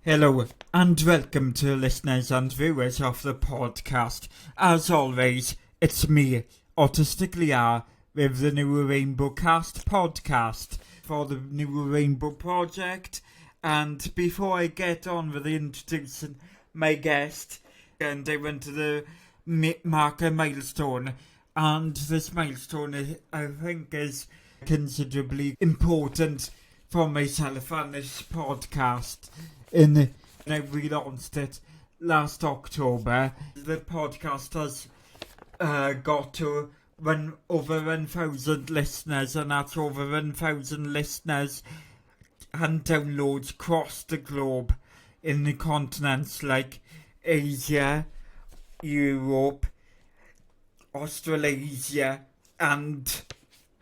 Hello and welcome to listeners and viewers of the podcast. As always, it's me, Autistic Leah, with the New Rainbow Cast podcast for the New Rainbow Project. And before I get on with introducing my guest, and I went to the mark a milestone, and this milestone I think is considerably important for myself and this podcast. When I relaunched it last October, the podcast has got to over 1,000 listeners, and that's over 1,000 listeners and downloads across the globe in the continents like Asia, Europe, Australasia, and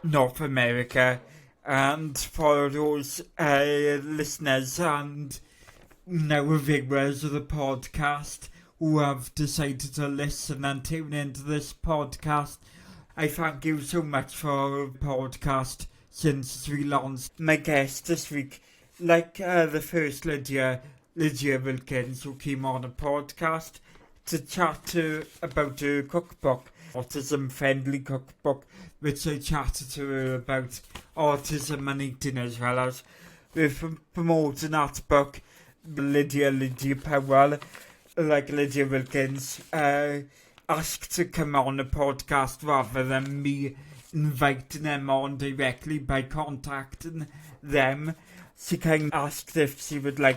North America. And for those listeners and now viewers of the podcast who have decided to listen and tune into this podcast, I thank you so much for the podcast since we launched. My guest this week, like the first Lydia Wilkins, who came on a podcast to chat about her cookbook, Autism Friendly Cookbook, which I chatted to her about autism and eating, as well as with promoting that book. Lydia Powell, like Lydia Wilkins, asked to come on a podcast rather than me inviting them on directly by contacting them. She kind of asked if she wouldn't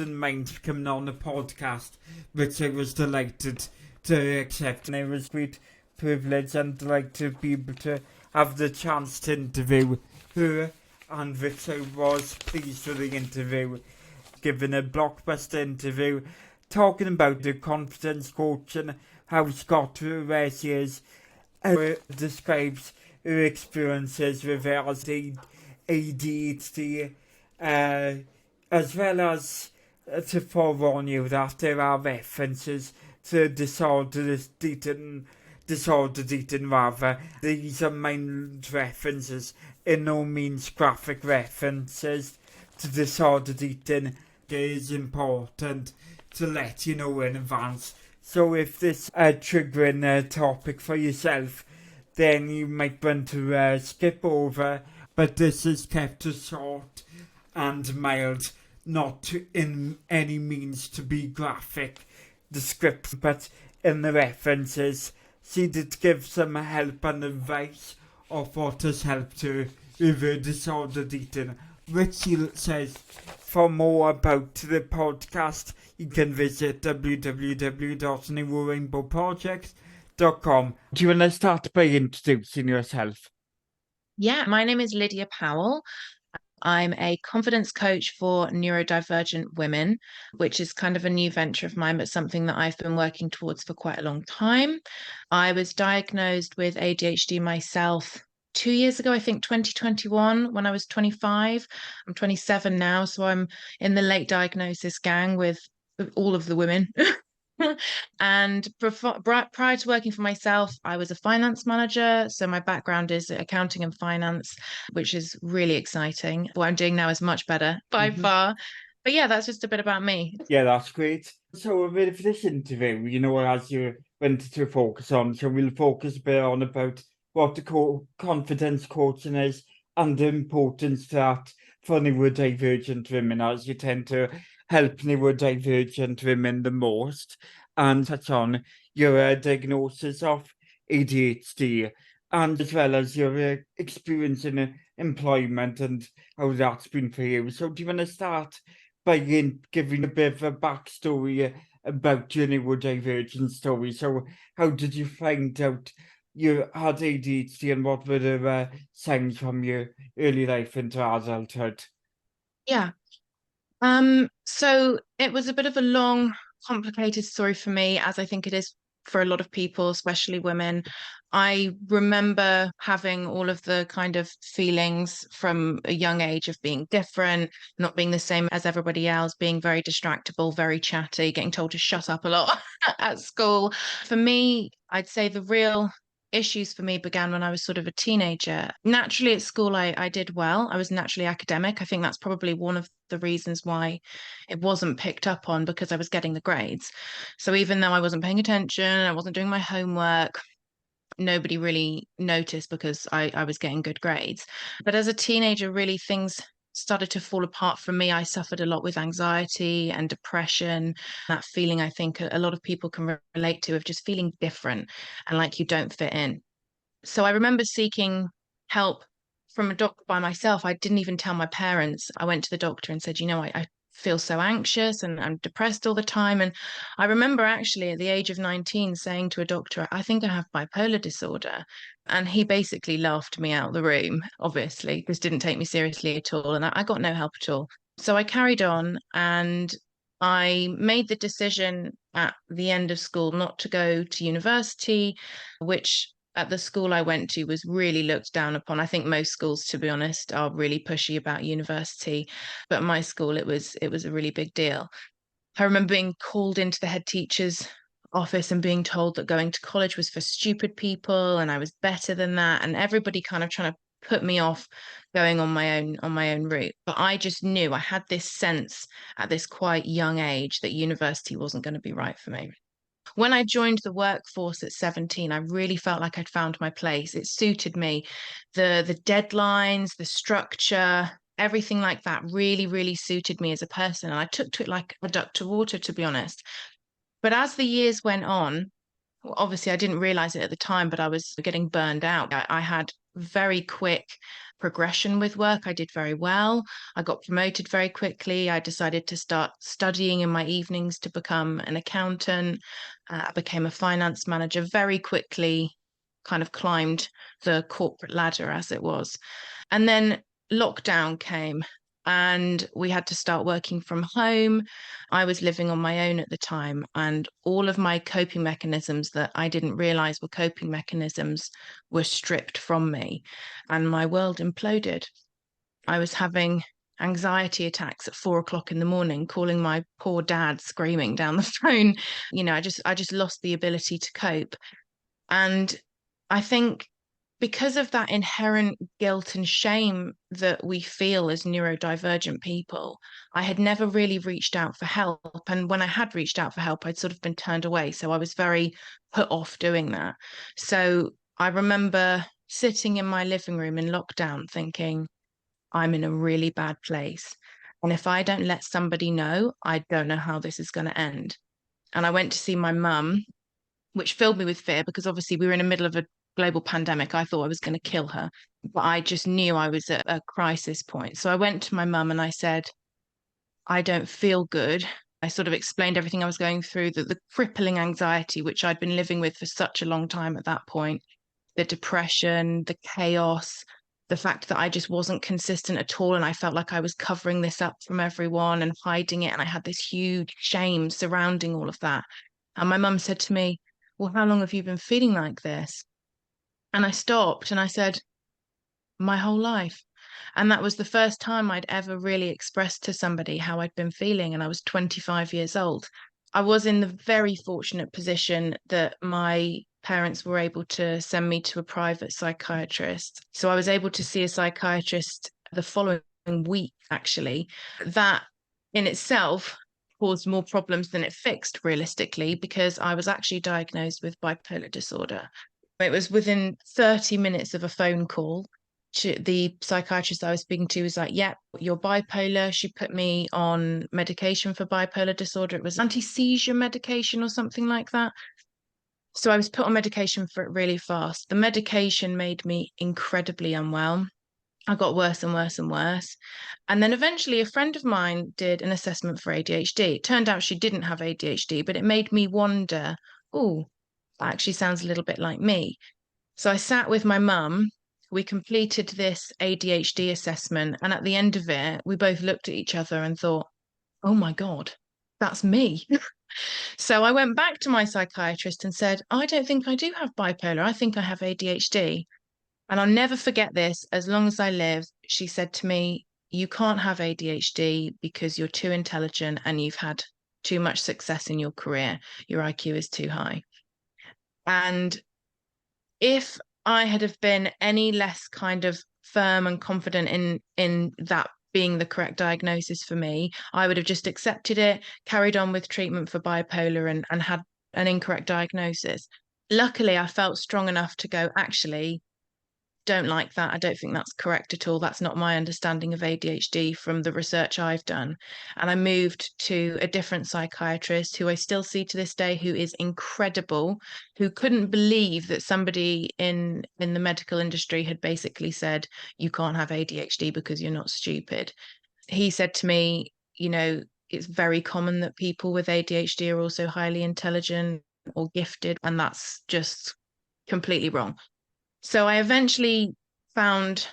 mind coming on a podcast, which I was delighted to accept, and it was great privilege and delight to be able to have the chance to interview her, and which I was pleased with the interview, given a blockbuster interview, talking about the confidence coach and how she got to where she is. Describes her experiences with her ADHD, as well as to forewarn you that there are references to disordered eating. These are mild references, in no means graphic references to disordered eating. It is important to let you know in advance. So if this is a triggering topic for yourself, then you might want to skip over. But this is kept to short and mild, not to, in any means to be graphic description, but in the references. She did give some help and advice of what has helped her with her disordered eating, which she says for more about the podcast, you can visit www.newrainbowproject.com. Do you want to start by introducing yourself? Yeah, my name is Lydia Powell. I'm a confidence coach for neurodivergent women, which is kind of a new venture of mine, but something that I've been working towards for quite a long time. I was diagnosed with ADHD myself 2 years ago, I think 2021, when I was 25. I'm 27 now, so I'm in the late diagnosis gang with all of the women. And prior to working for myself, I was a finance manager. So my background is accounting and finance, which is really exciting. What I'm doing now is much better by far. But yeah, that's just a bit about me. Yeah, that's great. So a bit of this interview, as you went to focus on, so we'll focus a bit on about what the confidence coaching is and the importance that for neurodivergent women, as you tend to help neurodivergent women the most, and touch on your diagnosis of ADHD, and as well as your experience in employment and how that's been for you. So do you want to start by giving a bit of a backstory about your neurodivergent story? So how did you find out you had ADHD, and what were the signs from your early life into adulthood? Yeah. So it was a bit of a long, complicated story for me, as I think it is for a lot of people, especially women. I remember having all of the kind of feelings from a young age of being different, not being the same as everybody else, being very distractible, very chatty, getting told to shut up a lot at school. For me, I'd say the real issues for me began when I was sort of a teenager. Naturally, at school, I did well. I was naturally academic. I think that's probably one of the reasons why it wasn't picked up on, because I was getting the grades. So even though I wasn't paying attention, I wasn't doing my homework, nobody really noticed because I was getting good grades. But as a teenager, really things started to fall apart for me. I suffered a lot with anxiety and depression, that feeling I think a lot of people can relate to, of just feeling different and like you don't fit in. So I remember seeking help from a doctor by myself. I didn't even tell my parents. I went to the doctor and said, I feel so anxious and I'm depressed all the time. And I remember actually at the age of 19 saying to a doctor, I think I have bipolar disorder. And he basically laughed me out the room, obviously. This didn't take me seriously at all. And I got no help at all. So I carried on and I made the decision at the end of school not to go to university, which at the school I went to was really looked down upon. I think most schools, to be honest, are really pushy about university, but my school it was a really big deal. I remember being called into the head teacher's office and being told that going to college was for stupid people and I was better than that, and everybody kind of trying to put me off going on my own route. But I just knew, I had this sense at this quite young age that university wasn't going to be right for me. When I joined the workforce at 17, I really felt like I'd found my place. It suited me. The deadlines, the structure, everything like that really, really suited me as a person. And I took to it like a duck to water, to be honest. But as the years went on, well, obviously I didn't realize it at the time, but I was getting burned out. I had very quick progression with work. I did very well. I got promoted very quickly. I decided to start studying in my evenings to become an accountant. I became a finance manager very quickly, kind of climbed the corporate ladder as it was. And then lockdown came and we had to start working from home. I was living on my own at the time, and all of my coping mechanisms that I didn't realize were coping mechanisms were stripped from me, and my world imploded. I was having anxiety attacks at 4 o'clock in the morning, calling my poor dad screaming down the phone. I just lost the ability to cope. And I think because of that inherent guilt and shame that we feel as neurodivergent people, I had never really reached out for help. And when I had reached out for help, I'd sort of been turned away. So I was very put off doing that. So I remember sitting in my living room in lockdown thinking, I'm in a really bad place. And if I don't let somebody know, I don't know how this is going to end. And I went to see my mum, which filled me with fear because obviously we were in the middle of a global pandemic. I thought I was going to kill her, but I just knew I was at a crisis point. So I went to my mum and I said, I don't feel good. I sort of explained everything I was going through, the crippling anxiety, which I'd been living with for such a long time at that point, the depression, the chaos, the fact that I just wasn't consistent at all. And I felt like I was covering this up from everyone and hiding it. And I had this huge shame surrounding all of that. And my mum said to me, well, how long have you been feeling like this? And I stopped and I said, my whole life. And that was the first time I'd ever really expressed to somebody how I'd been feeling. And I was 25 years old. I was in the very fortunate position that my parents were able to send me to a private psychiatrist. So I was able to see a psychiatrist the following week, actually. That in itself caused more problems than it fixed, realistically, because I was actually diagnosed with bipolar disorder. It was within 30 minutes of a phone call. The psychiatrist I was speaking to was like, yeah, you're bipolar. She put me on medication for bipolar disorder. It was anti-seizure medication or something like that. So I was put on medication for it really fast. The medication made me incredibly unwell. I got worse and worse and worse. And then eventually a friend of mine did an assessment for ADHD. It turned out she didn't have ADHD, but it made me wonder, oh, that actually sounds a little bit like me. So I sat with my mum. We completed this ADHD assessment. And at the end of it, we both looked at each other and thought, oh my God, that's me. So I went back to my psychiatrist and said, I don't think I do have bipolar. I think I have ADHD. And I'll never forget this as long as I live. She said to me, you can't have ADHD because you're too intelligent and you've had too much success in your career. Your IQ is too high. And if I had have been any less kind of firm and confident in that being the correct diagnosis for me, I would have just accepted it, carried on with treatment for bipolar and had an incorrect diagnosis. Luckily, I felt strong enough to go, actually, don't like that. I don't think that's correct at all. That's not my understanding of ADHD from the research I've done. And I moved to a different psychiatrist who I still see to this day, who is incredible, who couldn't believe that somebody in the medical industry had basically said, you can't have ADHD because you're not stupid. He said to me, it's very common that people with ADHD are also highly intelligent or gifted, and that's just completely wrong. So I eventually found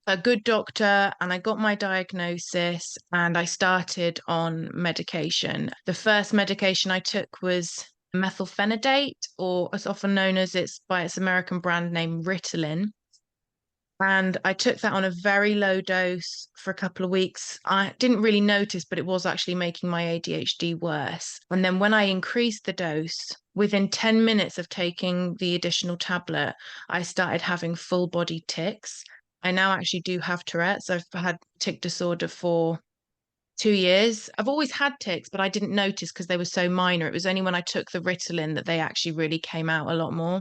a good doctor and I got my diagnosis and I started on medication. The first medication I took was methylphenidate, or as often known as it's by its American brand name, Ritalin. And I took that on a very low dose for a couple of weeks. I didn't really notice, but it was actually making my ADHD worse. And then when I increased the dose, within 10 minutes of taking the additional tablet, I started having full body tics. I now actually do have Tourette's. I've had tic disorder for 2 years. I've always had tics, but I didn't notice because they were so minor. It was only when I took the Ritalin that they actually really came out a lot more.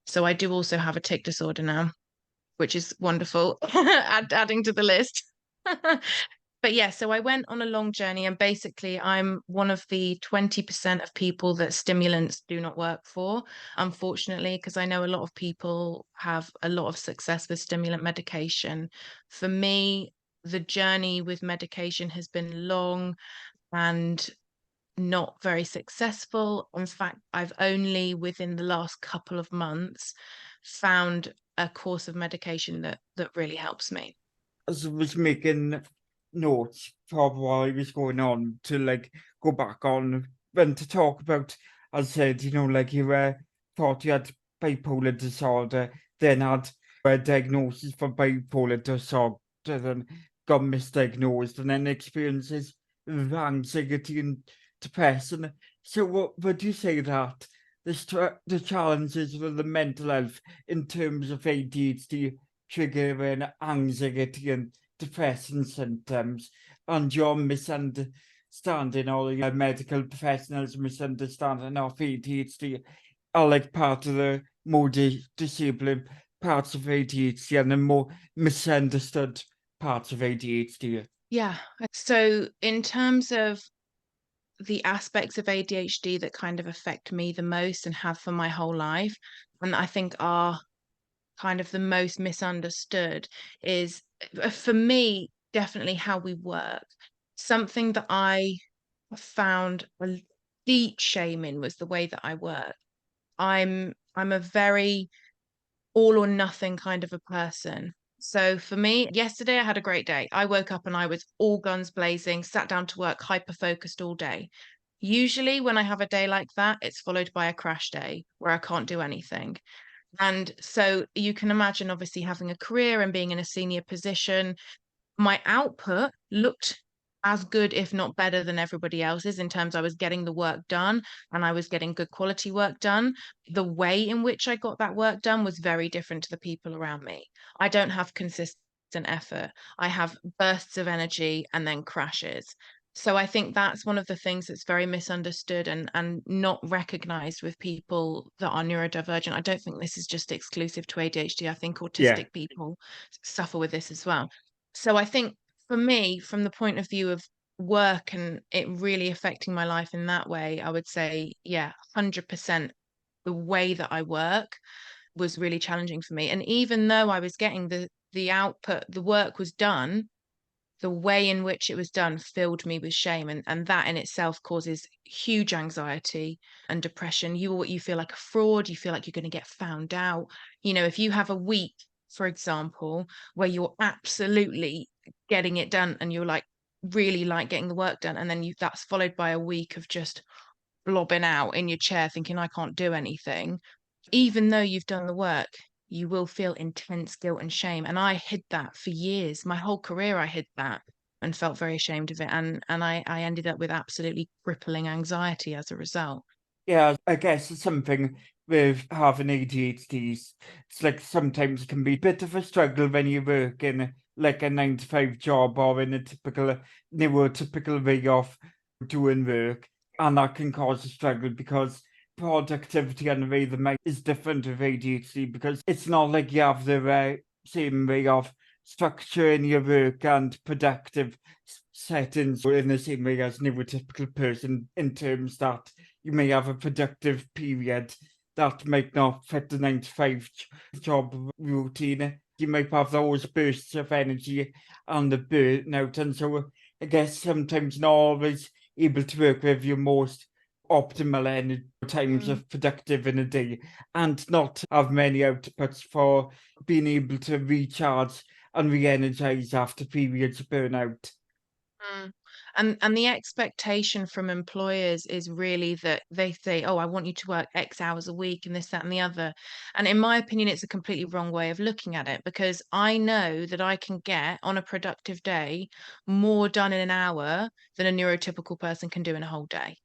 So I do also have a tic disorder now, which is wonderful, adding to the list. But yeah, so I went on a long journey, and basically, I'm one of the 20% of people that stimulants do not work for, unfortunately, because I know a lot of people have a lot of success with stimulant medication. For me, the journey with medication has been long and not very successful. In fact, I've only within the last couple of months found a course of medication that really helps me. As I was making notes for what I was going on to like go back on when to talk about, I said, like you thought you had bipolar disorder, then had a diagnosis for bipolar disorder, then got misdiagnosed, and then experiences of anxiety and depression. So what would you say that the challenges with the mental health in terms of ADHD triggering anxiety and depression symptoms, and your misunderstanding or your medical professionals' misunderstanding of ADHD are like part of the more disabling parts of ADHD and the more misunderstood parts of ADHD? Yeah. So, in terms of the aspects of ADHD that kind of affect me the most and have for my whole life, and I think are kind of the most misunderstood, is for me, definitely how we work. Something that I found a deep shame in was the way that I work. I'm a very all or nothing kind of a person. So for me, yesterday I had a great day. I woke up and I was all guns blazing, sat down to work, hyper focused all day. Usually, when I have a day like that, it's followed by a crash day where I can't do anything. And so you can imagine, obviously, having a career and being in a senior position, my output looked as good, if not better, than everybody else's in terms I was getting the work done and I was getting good quality work done. The way in which I got that work done was very different to the people around me. I don't have consistent effort. I have bursts of energy and then crashes. So I think that's one of the things that's very misunderstood and not recognized with people that are neurodivergent. I don't think this is just exclusive to ADHD. I think Yeah, autistic people suffer with this as well. So I think for me, from the point of view of work and it really affecting my life in that way, I would say, yeah, 100% the way that I work was really challenging for me. And even though I was getting the output, the work was done, the way in which it was done filled me with shame. And that in itself causes huge anxiety and depression. You feel like a fraud, you feel like you're going to get found out. If you have a week, for example, where you're absolutely getting it done and you're like really like getting the work done, and then that's followed by a week of just blobbing out in your chair thinking I can't do anything, even though you've done the work, you will feel intense guilt and shame. And I hid that for years. My whole career, I hid that and felt very ashamed of it. And I ended up with absolutely crippling anxiety as a result. yeah, I guess it's something with having ADHD. It's like sometimes it can be a bit of a struggle when you work in like a 9 to 5 job or in a typical neurotypical way of doing work, and that can cause a struggle because productivity and the way the mind is different with ADHD, because it's not like you have the same way of structure in your work and productive settings in the same way as neurotypical person, in terms that you may have a productive period that might not fit the 9 to 5 job routine. You might have those bursts of energy and the burnout, and so I guess sometimes not always able to work with your most optimal energy times of productive in a day, and not have many outputs for being able to recharge and re-energize after periods of burnout. Mm. And the expectation from employers is really that they say, "Oh, I want you to work X hours a week and this, that, and the other." And in my opinion, it's a completely wrong way of looking at it, because I know that I can get on a productive day more done in an hour than a neurotypical person can do in a whole day.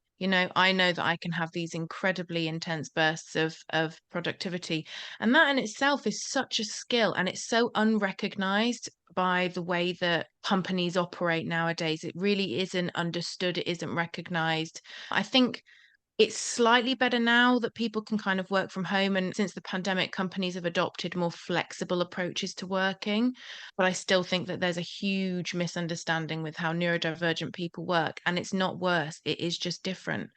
I know that I can have these incredibly intense bursts of productivity. And that in itself is such a skill, and it's so unrecognized by the way that companies operate nowadays. It really isn't understood, it isn't recognized. I think it's slightly better now that people can kind of work from home. And since the pandemic, companies have adopted more flexible approaches to working. But I still think that there's a huge misunderstanding with how neurodivergent people work. And it's not worse, it is just different.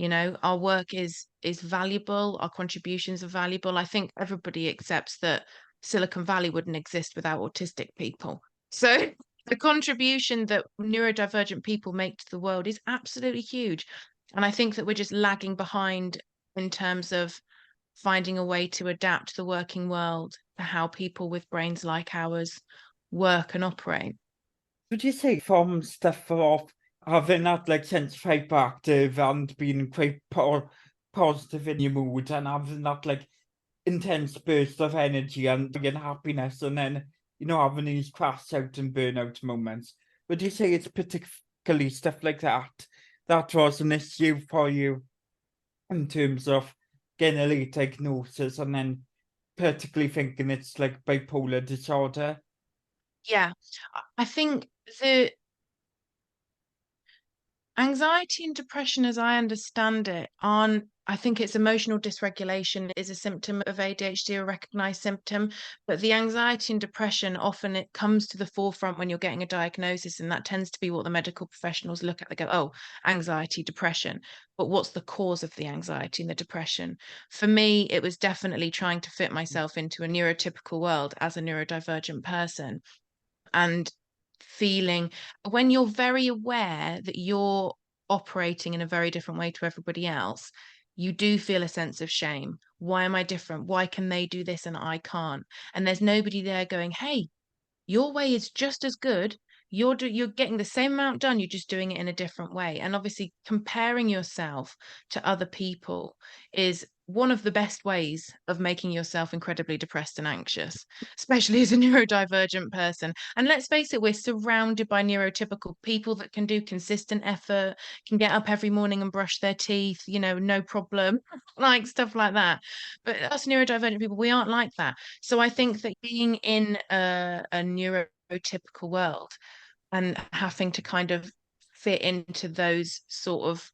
Our work is valuable, our contributions are valuable. I think everybody accepts that Silicon Valley wouldn't exist without autistic people. So the contribution that neurodivergent people make to the world is absolutely huge. And I think that we're just lagging behind in terms of finding a way to adapt the working world to how people with brains like ours work and operate. Would you say from stuff of having that like sense of hyperactive and being quite positive in your mood, and having that like intense burst of energy and happiness, and then having these crash out and burnout moments, would you say it's particularly stuff like that was an issue for you in terms of getting a late diagnosis, and then particularly thinking it's like bipolar disorder? Yeah, I think the anxiety and depression, as I understand it, I think it's emotional dysregulation is a symptom of ADHD, a recognized symptom. But the anxiety and depression, often it comes to the forefront when you're getting a diagnosis. And that tends to be what the medical professionals look at. They go, "Oh, anxiety, depression." But what's the cause of the anxiety and the depression? For me, it was definitely trying to fit myself into a neurotypical world as a neurodivergent person, and feeling, when you're very aware that you're operating in a very different way to everybody else, you do feel a sense of shame. Why am I different? Why can they do this and I can't? And there's nobody there going, "Hey, your way is just as good. You're getting the same amount done, you're just doing it in a different way." And obviously comparing yourself to other people is one of the best ways of making yourself incredibly depressed and anxious, especially as a neurodivergent person. And let's face it, we're surrounded by neurotypical people that can do consistent effort, can get up every morning and brush their teeth, no problem, like stuff like that. But us neurodivergent people, we aren't like that. So I think that being in a neurotypical world and having to kind of fit into those sort of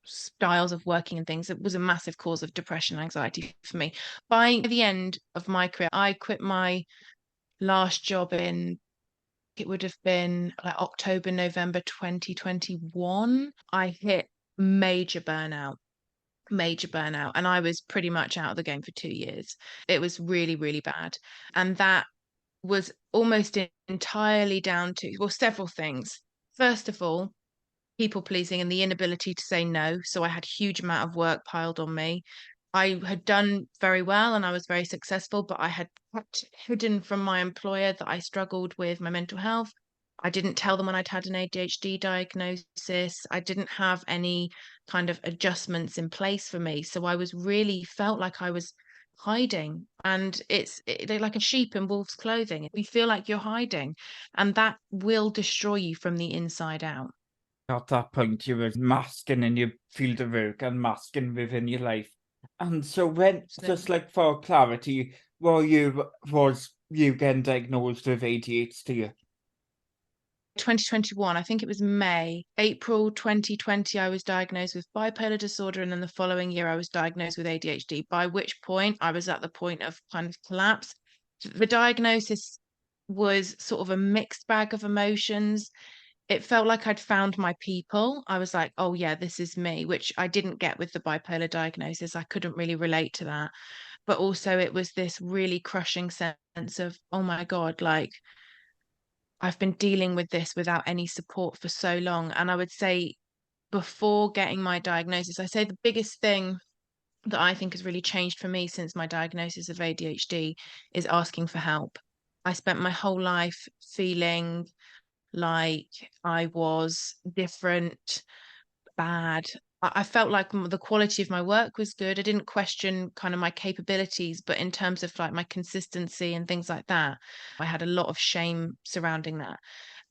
styles of working and things, it was a massive cause of depression and anxiety for me. By the end of my career, I quit my last job in, it would have been like October, November 2021. I hit major burnout. Major burnout, and I was pretty much out of the game for 2 years. It was really, really bad. And that was almost entirely down to, well, several things. First of all, people pleasing and the inability to say no. So I had a huge amount of work piled on me. I had done very well and I was very successful, but I had kept hidden from my employer that I struggled with my mental health. I didn't tell them when I'd had an ADHD diagnosis. I didn't have any kind of adjustments in place for me. So I was really felt like I was hiding. And they're like a sheep in wolf's clothing. You feel like you're hiding, and that will destroy you from the inside out. At that point, you were masking in your field of work and masking within your life. And so when, just like for clarity, was you getting diagnosed with ADHD? 2021, I think it was April 2020, I was diagnosed with bipolar disorder. And then the following year, I was diagnosed with ADHD, by which point I was at the point of kind of collapse. The diagnosis was sort of a mixed bag of emotions. It felt like I'd found my people. I was like, oh, yeah, this is me, which I didn't get with the bipolar diagnosis. I couldn't really relate to that. But also, it was this really crushing sense of, oh my God, like, I've been dealing with this without any support for so long. And I would say before getting my diagnosis, I say the biggest thing that I think has really changed for me since my diagnosis of ADHD is asking for help. I spent my whole life feeling like I was different, bad. I felt like the quality of my work was good. I didn't question kind of my capabilities, but in terms of like my consistency and things like that, I had a lot of shame surrounding that.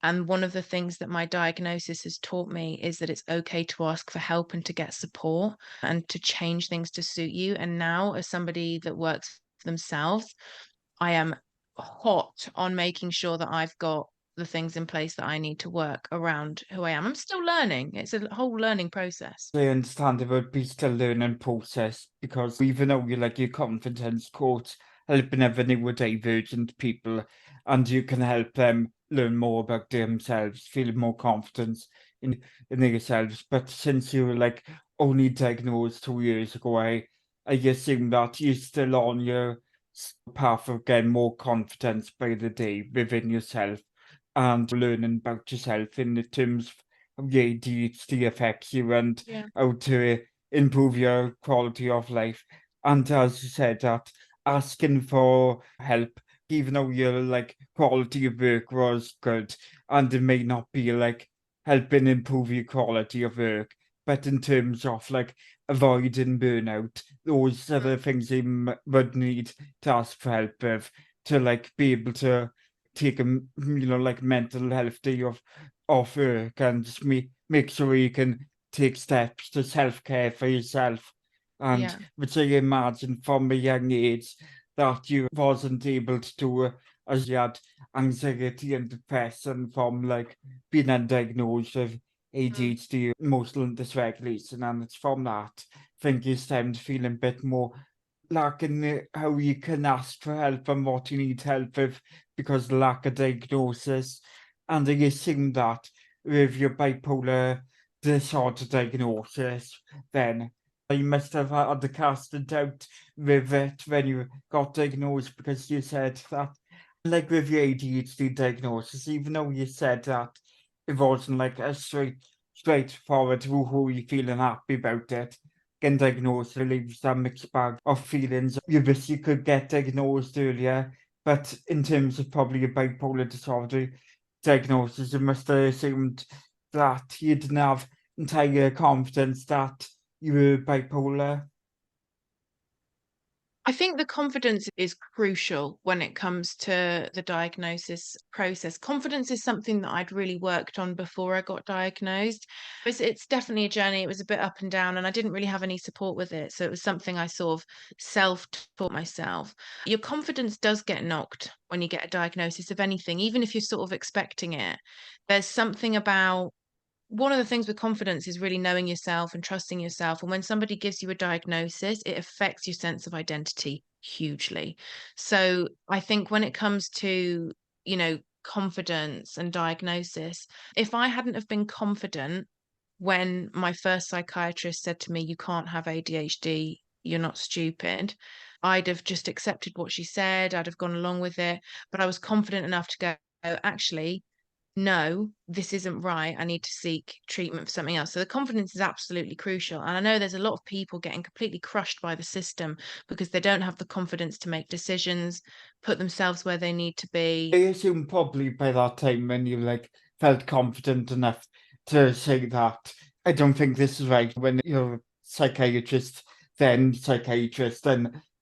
And one of the things that my diagnosis has taught me is that it's okay to ask for help and to get support and to change things to suit you. And now, as somebody that works for themselves, I am hot on making sure that I've got the things in place that I need to work around who I am. I'm still learning. It's a whole learning process. I understand it would be still learning process because even though you like your confidence coach helping other neurodivergent people and you can help them learn more about themselves, feel more confidence in themselves. But since you were like only diagnosed 2 years ago, I assume that you're still on your path of getting more confidence by the day within yourself and learning about yourself in the terms of the ADHD affects you and Yeah. how to improve your quality of life. And as you said, that asking for help, even though your like quality of work was good, and it may not be like helping improve your quality of work, but in terms of like avoiding burnout, those are the things you would need to ask for help with to like be able to take a like mental health day off work and just make sure you can take steps to self-care for yourself. And Yeah. which I imagine from a young age that you wasn't able to do as you had anxiety and depression from like being undiagnosed with Mm. ADHD, emotional dysregulation, and it's from that I think you stemmed feeling a bit more like in how you can ask for help and what you need help with because of lack of diagnosis. And I assume that with your bipolar disorder diagnosis, then you must have had the casting doubt with it when you got diagnosed because you said that, like with your ADHD diagnosis, even though you said that it wasn't like a straightforward, who you feeling happy about it, getting diagnosed leaves that mixed bag of feelings. You wish you could get diagnosed earlier, but in terms of probably a bipolar disorder diagnosis, you must have assumed that you didn't have entire confidence that you were bipolar. I think the confidence is crucial when it comes to the diagnosis process. Confidence is something that I'd really worked on before I got diagnosed. It's definitely a journey. It was a bit up and down, and I didn't really have any support with it. So it was something I sort of self-taught myself. Your confidence does get knocked when you get a diagnosis of anything, even if you're sort of expecting it. There's something about one of the things with confidence is really knowing yourself and trusting yourself. And when somebody gives you a diagnosis, it affects your sense of identity hugely. So I think when it comes to, confidence and diagnosis, if I hadn't have been confident when my first psychiatrist said to me, you can't have ADHD, you're not stupid, I'd have just accepted what she said, I'd have gone along with it. But I was confident enough to go, actually, no, this isn't right. I need to seek treatment for something else. So the confidence is absolutely crucial. And I know there's a lot of people getting completely crushed by the system because they don't have the confidence to make decisions, put themselves where they need to I be. assume probably by that time when you like felt confident enough to say that I don't think this is right when your psychiatrist then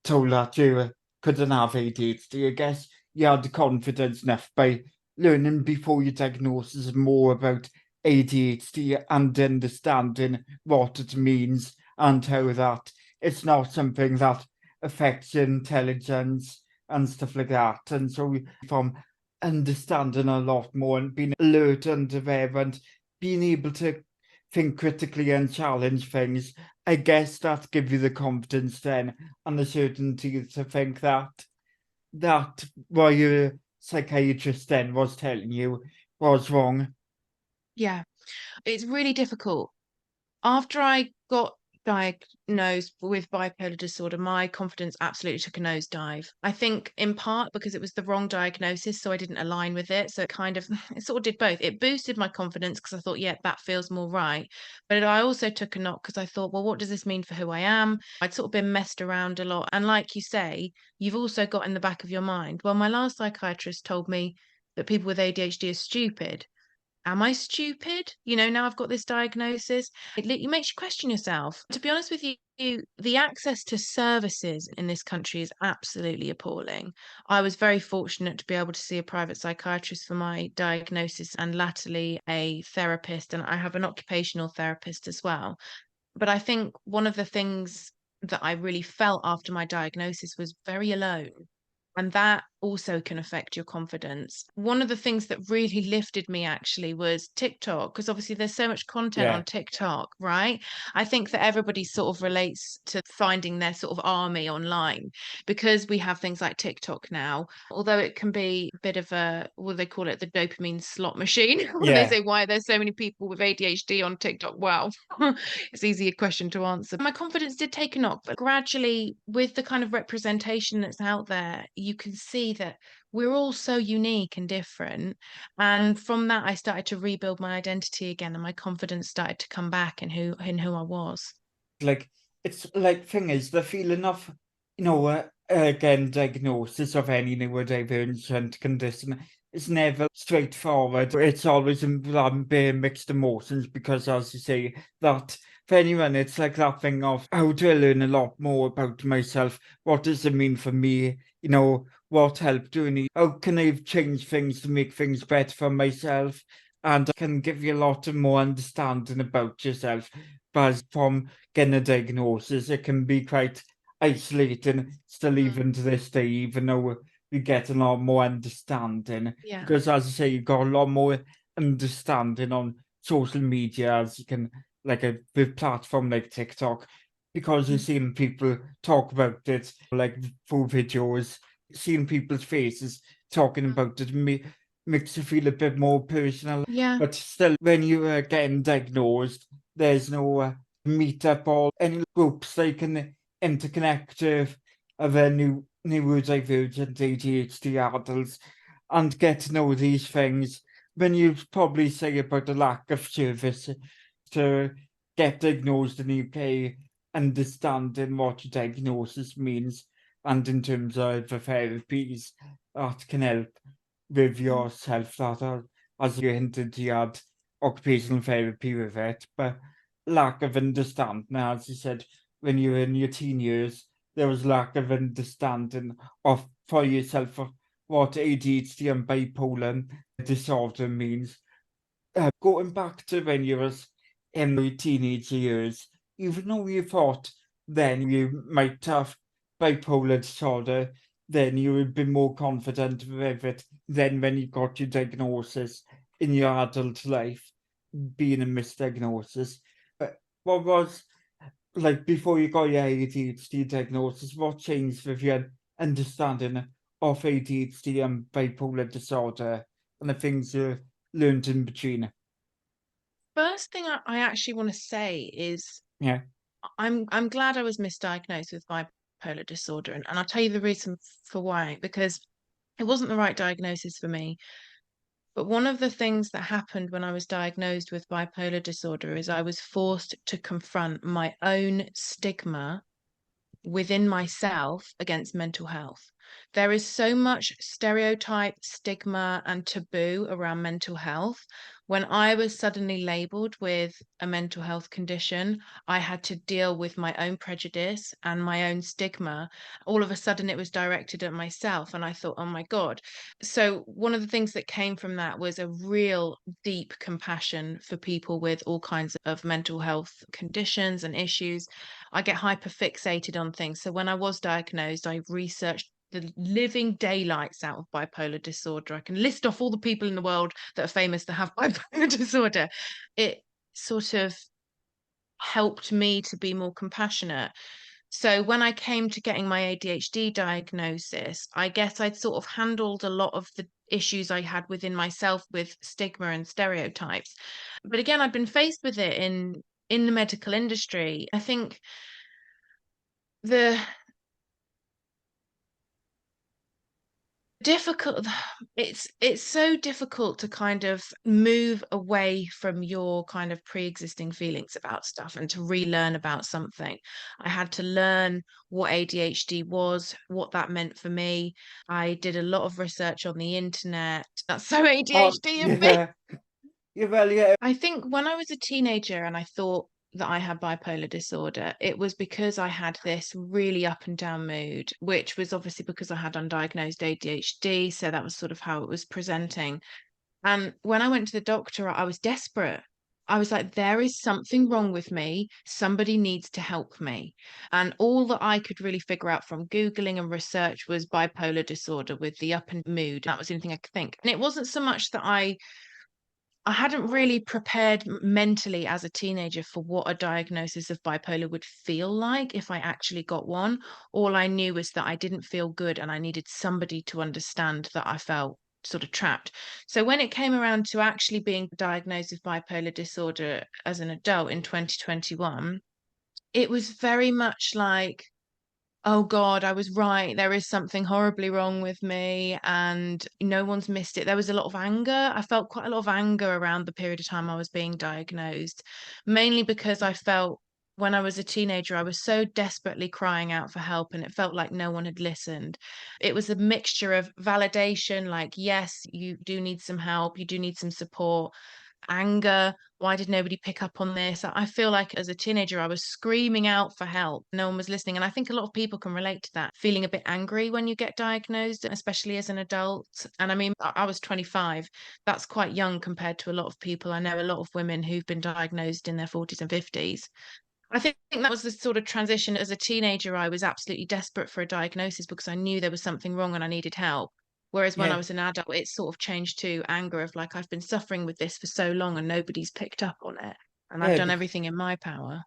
told that you couldn't have ADHD. I guess you had the confidence enough by learning before your diagnosis more about ADHD and understanding what it means and how that it's not something that affects your intelligence and stuff like that. And so from understanding a lot more and being alert and aware and being able to think critically and challenge things, I guess that gives you the confidence then and the certainty to think that what your psychiatrist then was telling you was wrong. Yeah, it's really difficult. After I got diagnosed with bipolar disorder, my confidence absolutely took a nosedive. I think in part because it was the wrong diagnosis, so I didn't align with it. So it kind of, it sort of did both. It boosted my confidence because I thought, yeah, that feels more right. But I also took a knock because I thought, well, what does this mean for who I am? I'd sort of been messed around a lot. And like you say, you've also got in the back of your mind, well, my last psychiatrist told me that people with ADHD are stupid. Am I stupid? Now I've got this diagnosis. It makes you question yourself. To be honest with you, the access to services in this country is absolutely appalling. I was very fortunate to be able to see a private psychiatrist for my diagnosis and latterly a therapist, and I have an occupational therapist as well. But I think one of the things that I really felt after my diagnosis was very alone. And that also can affect your confidence. One of the things that really lifted me actually was TikTok, because obviously there's so much content Yeah, on TikTok, right? I think that everybody sort of relates to finding their sort of army online because we have things like TikTok now, although it can be a bit of a, what do they call it, the dopamine slot machine. When they yeah. say, why there's so many people with ADHD on TikTok? Well, it's easy a question to answer. My confidence did take a knock, but gradually, with the kind of representation that's out there, you can see that we're all so unique and different. And from that, I started to rebuild my identity again, and my confidence started to come back in who I was. Like, it's like thing is the feeling of, again, diagnosis of any neurodivergent condition is never straightforward. It's always being mixed emotions because, as you say, that for anyone, it's like that thing of how do I learn a lot more about myself? What does it mean for me? What help do I need? How can I change things to make things better for myself? And I can give you a lot of more understanding about yourself. But from getting a diagnosis, it can be quite isolating still Mm, even to this day, even though we get a lot more understanding. yeah. Because as I say, you got a lot more understanding on social media as you can like a big platform like TikTok because you're Mhm. seeing people talk about it like full videos, seeing people's faces talking Mm. about it makes you feel a bit more personal. Yeah. But still, when you are getting diagnosed, there's no meetup or any groups they can interconnect with other neurodivergent ADHD adults and get to know these things. When you probably say about the lack of service to get diagnosed in the UK, understanding what your diagnosis means, and in terms of the therapies that can help with Mm. yourself that are, as you hinted, you had occupational therapy with it, but lack of understanding, as you said, when you were in your teen years, there was lack of understanding of for yourself of what ADHD and bipolar disorder means. Going back to when you was in your teenage years, even though you thought then you might have bipolar disorder, then you would be more confident with it than when you got your diagnosis in your adult life, being a misdiagnosis. But what was like before you got your ADHD diagnosis? What changed with your understanding of ADHD and bipolar disorder and the things you learned in between? First thing I actually want to say is Yeah, I'm glad I was misdiagnosed with bipolar disorder, and I'll tell you the reason for why, because it wasn't the right diagnosis for me. But one of the things that happened when I was diagnosed with bipolar disorder is I was forced to confront my own stigma within myself against mental health. There is so much stereotype, stigma, and taboo around mental health. When I was suddenly labeled with a mental health condition, I had to deal with my own prejudice and my own stigma. All of a sudden, it was directed at myself, and I thought, oh my God. So, one of the things that came from that was a real deep compassion for people with all kinds of mental health conditions and issues. I get hyper fixated on things. So, when I was diagnosed, I researched the living daylights out of bipolar disorder. I can list off all the people in the world that are famous to have bipolar disorder. It sort of helped me to be more compassionate. So when I came to getting my ADHD diagnosis, I guess I'd sort of handled a lot of the issues I had within myself with stigma and stereotypes. But again, I've been faced with it in the medical industry. I think the difficult it's so difficult to kind of move away from your kind of pre-existing feelings about stuff and to relearn about something. I had to learn what ADHD was, what that meant for me. I did a lot of research on the internet. That's so Oh, ADHD of me. yeah. Yeah, well, yeah. I think when I was a teenager and I thought that I had bipolar disorder, it was because I had this really up and down mood, which was obviously because I had undiagnosed ADHD. So that was sort of how it was presenting. And when I went to the doctor, I was desperate. I was like, there is something wrong with me. Somebody needs to help me. And all that I could really figure out from Googling and research was bipolar disorder with the up and mood. That was the only thing I could think. And it wasn't so much that I hadn't really prepared mentally as a teenager for what a diagnosis of bipolar would feel like if I actually got one. All I knew was that I didn't feel good and I needed somebody to understand that I felt sort of trapped. So when it came around to actually being diagnosed with bipolar disorder as an adult in 2021, it was very much like, oh God, I was right. There is something horribly wrong with me, and no one's missed it. There was a lot of anger. I felt quite a lot of anger around the period of time I was being diagnosed, mainly because I felt when I was a teenager, I was so desperately crying out for help, and it felt like no one had listened. It was a mixture of validation, like, yes, you do need some help, you do need some support, anger. Why did nobody pick up on this? I feel like as a teenager, I was screaming out for help. No one was listening. And I think a lot of people can relate to that, feeling a bit angry when you get diagnosed, especially as an adult. And I mean, I was 25. That's quite young compared to a lot of people. I know a lot of women who've been diagnosed in their 40s and 50s. I think that was the sort of transition. As a teenager, I was absolutely desperate for a diagnosis because I knew there was something wrong and I needed help. Whereas when I Yeah, was an adult, it sort of changed to anger of like, I've been suffering with this for so long and nobody's picked up on it. And I've yeah, done everything in my power.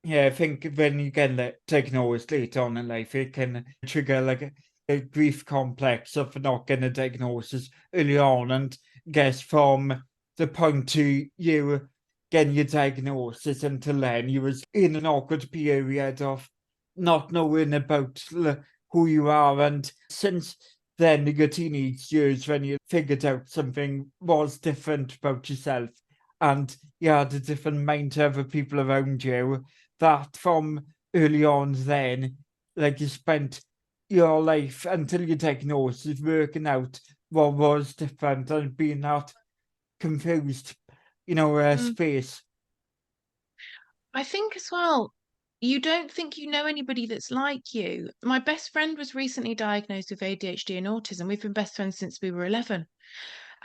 yeah. I think when you get like, diagnosed later on in life, it can trigger like a grief complex of not getting a diagnosis early on. And guess from the point to you getting your diagnosis until then, you was in an awkward period of not knowing about who you are. And since then, your teenage years, when you figured out something was different about yourself, and you had a different mind to other people around you, that from early on then, like you spent your life until your diagnosis working out what was different and being that confused, Mm. space. I think as well, you don't think you know anybody that's like you. My best friend was recently diagnosed with ADHD and autism. We've been best friends since we were 11.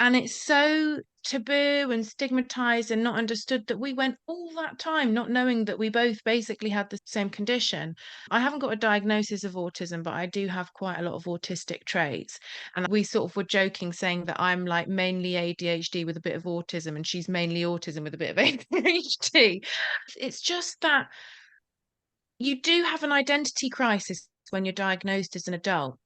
And it's so taboo and stigmatized and not understood that we went all that time not knowing that we both basically had the same condition. I haven't got a diagnosis of autism, but I do have quite a lot of autistic traits. And we sort of were joking saying that I'm like mainly ADHD with a bit of autism and she's mainly autism with a bit of ADHD. It's just that you do have an identity crisis when you're diagnosed as an adult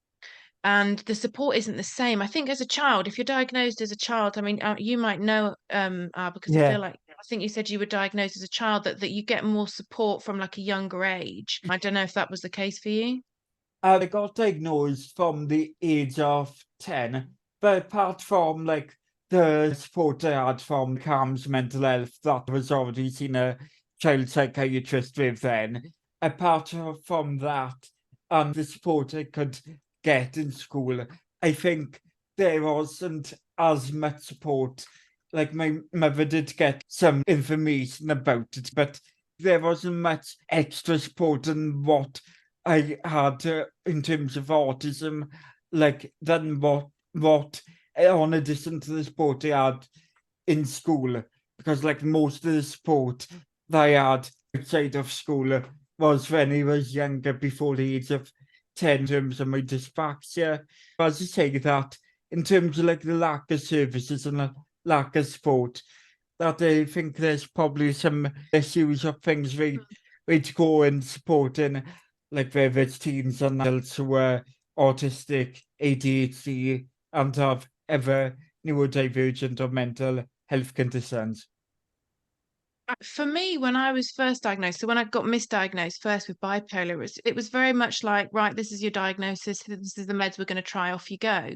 and the support isn't the same. I think as a child, if you're diagnosed as a child, I mean, you might know, because I feel Yeah. like I think you said you were diagnosed as a child that you get more support from like a younger age. I don't know if that was the case for you. I got diagnosed from the age of 10, but apart from like the support I had from CAMS mental health, that was already seen a child psychiatrist with then. Apart from that, and the support I could get in school. I think there wasn't as much support. Like my mother did get some information about it, but there wasn't much extra support than what I had in terms of autism, like than what on addition to the support I had in school, because like most of the support that I had outside of school was when I was younger, before the age of 10, in terms of my dyspraxia. As you say that, in terms of like the lack of services and the lack of support, that I think there's probably some issues of things we to go and supporting, like whether it's teens and adults who are autistic, ADHD, and have other neurodivergent or mental health conditions. For me, when I was first diagnosed, so when I got misdiagnosed first with bipolar, it was very much like, right, this is your diagnosis, this is the meds we're going to try, off you go.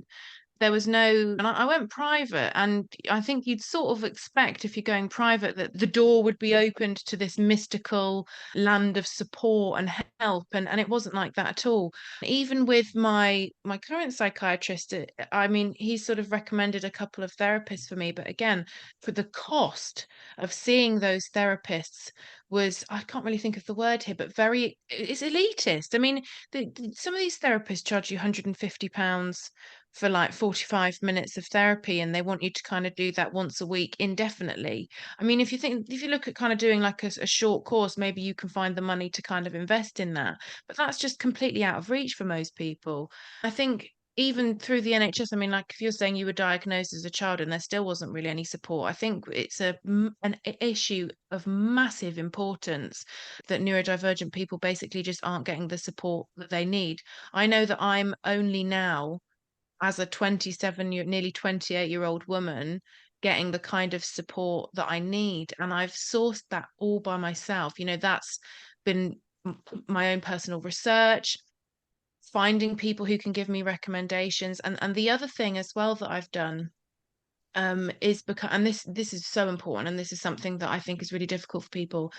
There was no, and I went private, and I think you'd sort of expect, if you're going private, that the door would be opened to this mystical land of support and help, and it wasn't like that at all. Even with my current psychiatrist, I mean, he sort of recommended a couple of therapists for me, but again, for the cost of seeing those therapists was, I can't really think of the word here, but it's elitist. I mean, some of these therapists charge you £150 for like 45 minutes of therapy, and they want you to kind of do that once a week indefinitely. I mean, if you look at kind of doing like a short course, maybe you can find the money to kind of invest in that, but that's just completely out of reach for most people. I think even through the NHS, I mean, like if you're saying you were diagnosed as a child and there still wasn't really any support, I think it's an issue of massive importance that neurodivergent people basically just aren't getting the support that they need. I know that I'm only now, as a nearly 28-year-old woman, getting the kind of support that I need. And I've sourced that all by myself. That's been my own personal research, finding people who can give me recommendations. And the other thing as well that I've done is because, and this is so important, and this is something that I think is really difficult for people,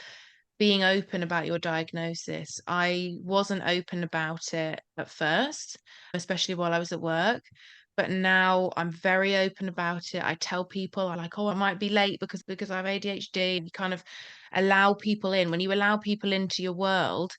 being open about your diagnosis. I wasn't open about it at first, especially while I was at work, but now I'm very open about it. I tell people, I like, oh, I might be late because I have ADHD. You kind of allow people in. When you allow people into your world,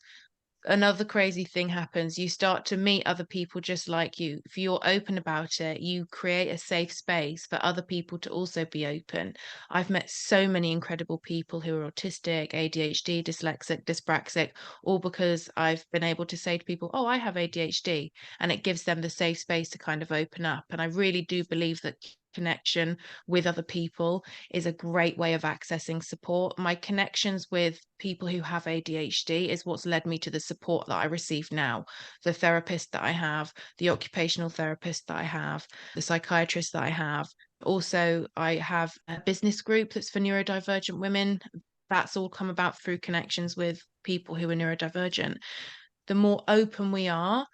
another crazy thing happens. You start to meet other people just like you. If you're open about it, you create a safe space for other people to also be open. I've met so many incredible people who are autistic, ADHD, dyslexic, dyspraxic, all because I've been able to say to people, oh, I have ADHD. And it gives them the safe space to kind of open up. And I really do believe that connection with other people is a great way of accessing support. My connections with people who have ADHD is what's led me to the support that I receive now. The therapist that I have, the occupational therapist that I have, the psychiatrist that I have. Also, I have a business group that's for neurodivergent women. That's all come about through connections with people who are neurodivergent. The more open we are,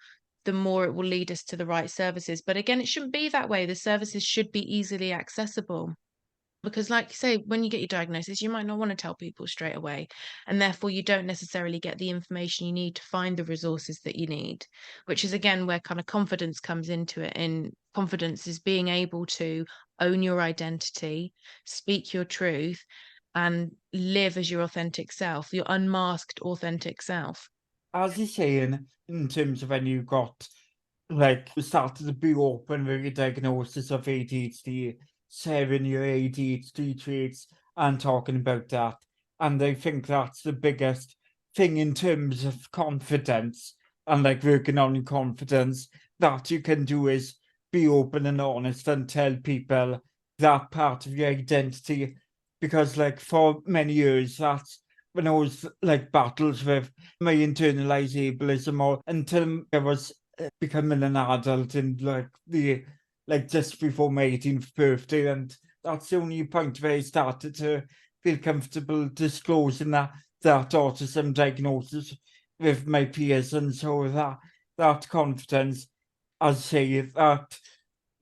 the more it will lead us to the right services. But again, it shouldn't be that way. The services should be easily accessible. Because, like you say, when you get your diagnosis, you might not want to tell people straight away. And therefore, you don't necessarily get the information you need to find the resources that you need, which is, again, where kind of confidence comes into it. And confidence is being able to own your identity, speak your truth, and live as your authentic self, your unmasked, authentic self. As you're saying, in terms of when you got, like, started to be open with your diagnosis of ADHD, sharing your ADHD traits and talking about that. And I think that's the biggest thing in terms of confidence and like working on your confidence that you can do is be open and honest and tell people that part of your identity. Because like for many years, that's when I was like battles with my internalized ableism, or until I was becoming an adult in like just before my 18th birthday, and that's the only point where I started to feel comfortable disclosing that autism diagnosis with my peers, and so that confidence, I'd say that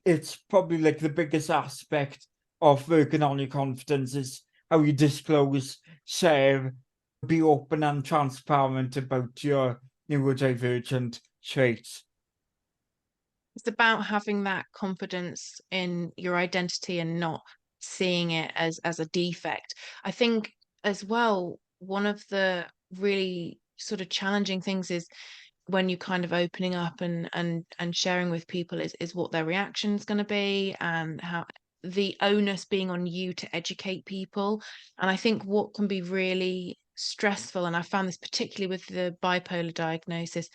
it's probably like the biggest aspect of working on your confidence is how you disclose, share, be open and transparent about your neurodivergent traits. It's about having that confidence in your identity and not seeing it as a defect. I think as well, one of the really sort of challenging things is when you kind of opening up and sharing with people is what their reaction is going to be, and how the onus being on you to educate people. And I think what can be really stressful, and I found this particularly with the bipolar diagnosis,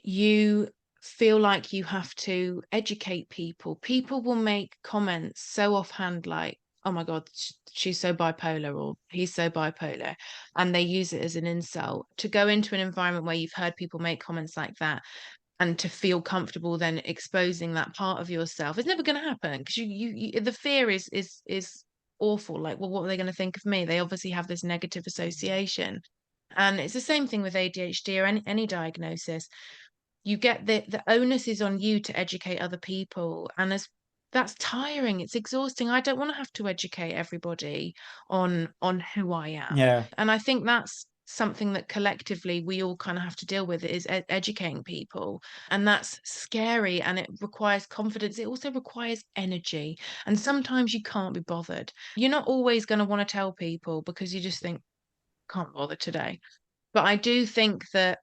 you feel like you have to educate people. People will make comments so offhand, like, oh my God, she's so bipolar, or he's so bipolar. And they use it as an insult. To go into an environment where you've heard people make comments like that and to feel comfortable then exposing that part of yourself, it's never going to happen, because the fear is awful. Like, well, what are they going to think of me? They obviously have this negative association. And it's the same thing with ADHD or any diagnosis. You get the onus is on you to educate other people, and as that's tiring, it's exhausting. I don't want to have to educate everybody on who I am. Yeah. And I think that's something that collectively we all kind of have to deal with, is educating people. And that's scary, and it requires confidence. It also requires energy, and sometimes you can't be bothered. You're not always going to want to tell people because you just think, can't bother today. But I do think that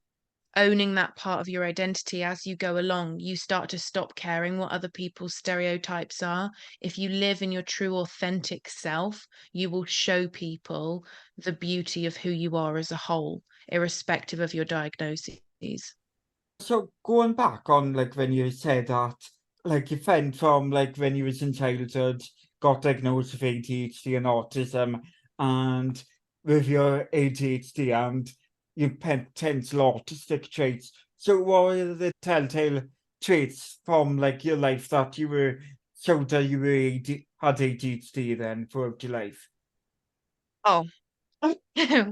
owning that part of your identity as you go along, you start to stop caring what other people's stereotypes are. If you live in your true, authentic self, you will show people the beauty of who you are as a whole, irrespective of your diagnoses. So going back on like when you said that, like you went from like when you was in childhood, got diagnosed with ADHD and autism, and with your ADHD and you tends a lot to stick traits. So what are the telltale traits from like your life that you were showed that you were had ADHD then throughout your life? Oh,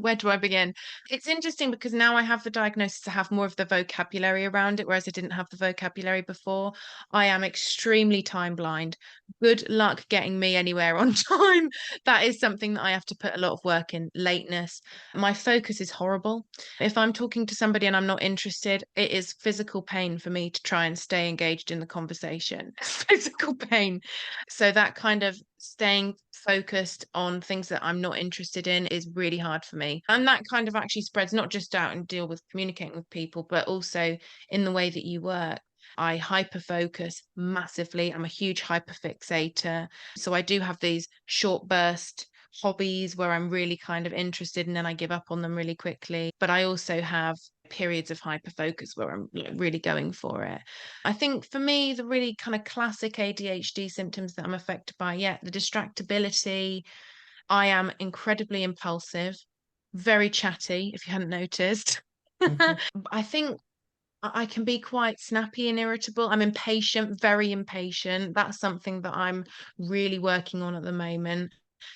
where do I begin? It's interesting because now I have the diagnosis to have more of the vocabulary around it, whereas I didn't have the vocabulary before. I am extremely time blind. Good luck getting me anywhere on time. That is something that I have to put a lot of work in. Lateness. My focus is horrible. If I'm talking to somebody and I'm not interested, it is physical pain for me to try and stay engaged in the conversation. Physical pain. So that kind of staying focused on things that I'm not interested in is really hard for me. And that kind of actually spreads not just out and deal with communicating with people, but also in the way that you work. I hyper focus massively. I'm a huge hyper fixator. So I do have these short burst hobbies where I'm really kind of interested and then I give up on them really quickly. But I also have periods of hyper focus where I'm really going for it. I think for me, the really kind of classic ADHD symptoms that I'm affected by, yeah, the distractibility. I am incredibly impulsive, very chatty, if you hadn't noticed. Mhm. I think I can be quite snappy and irritable. I'm impatient, very impatient. That's something that I'm really working on at the moment,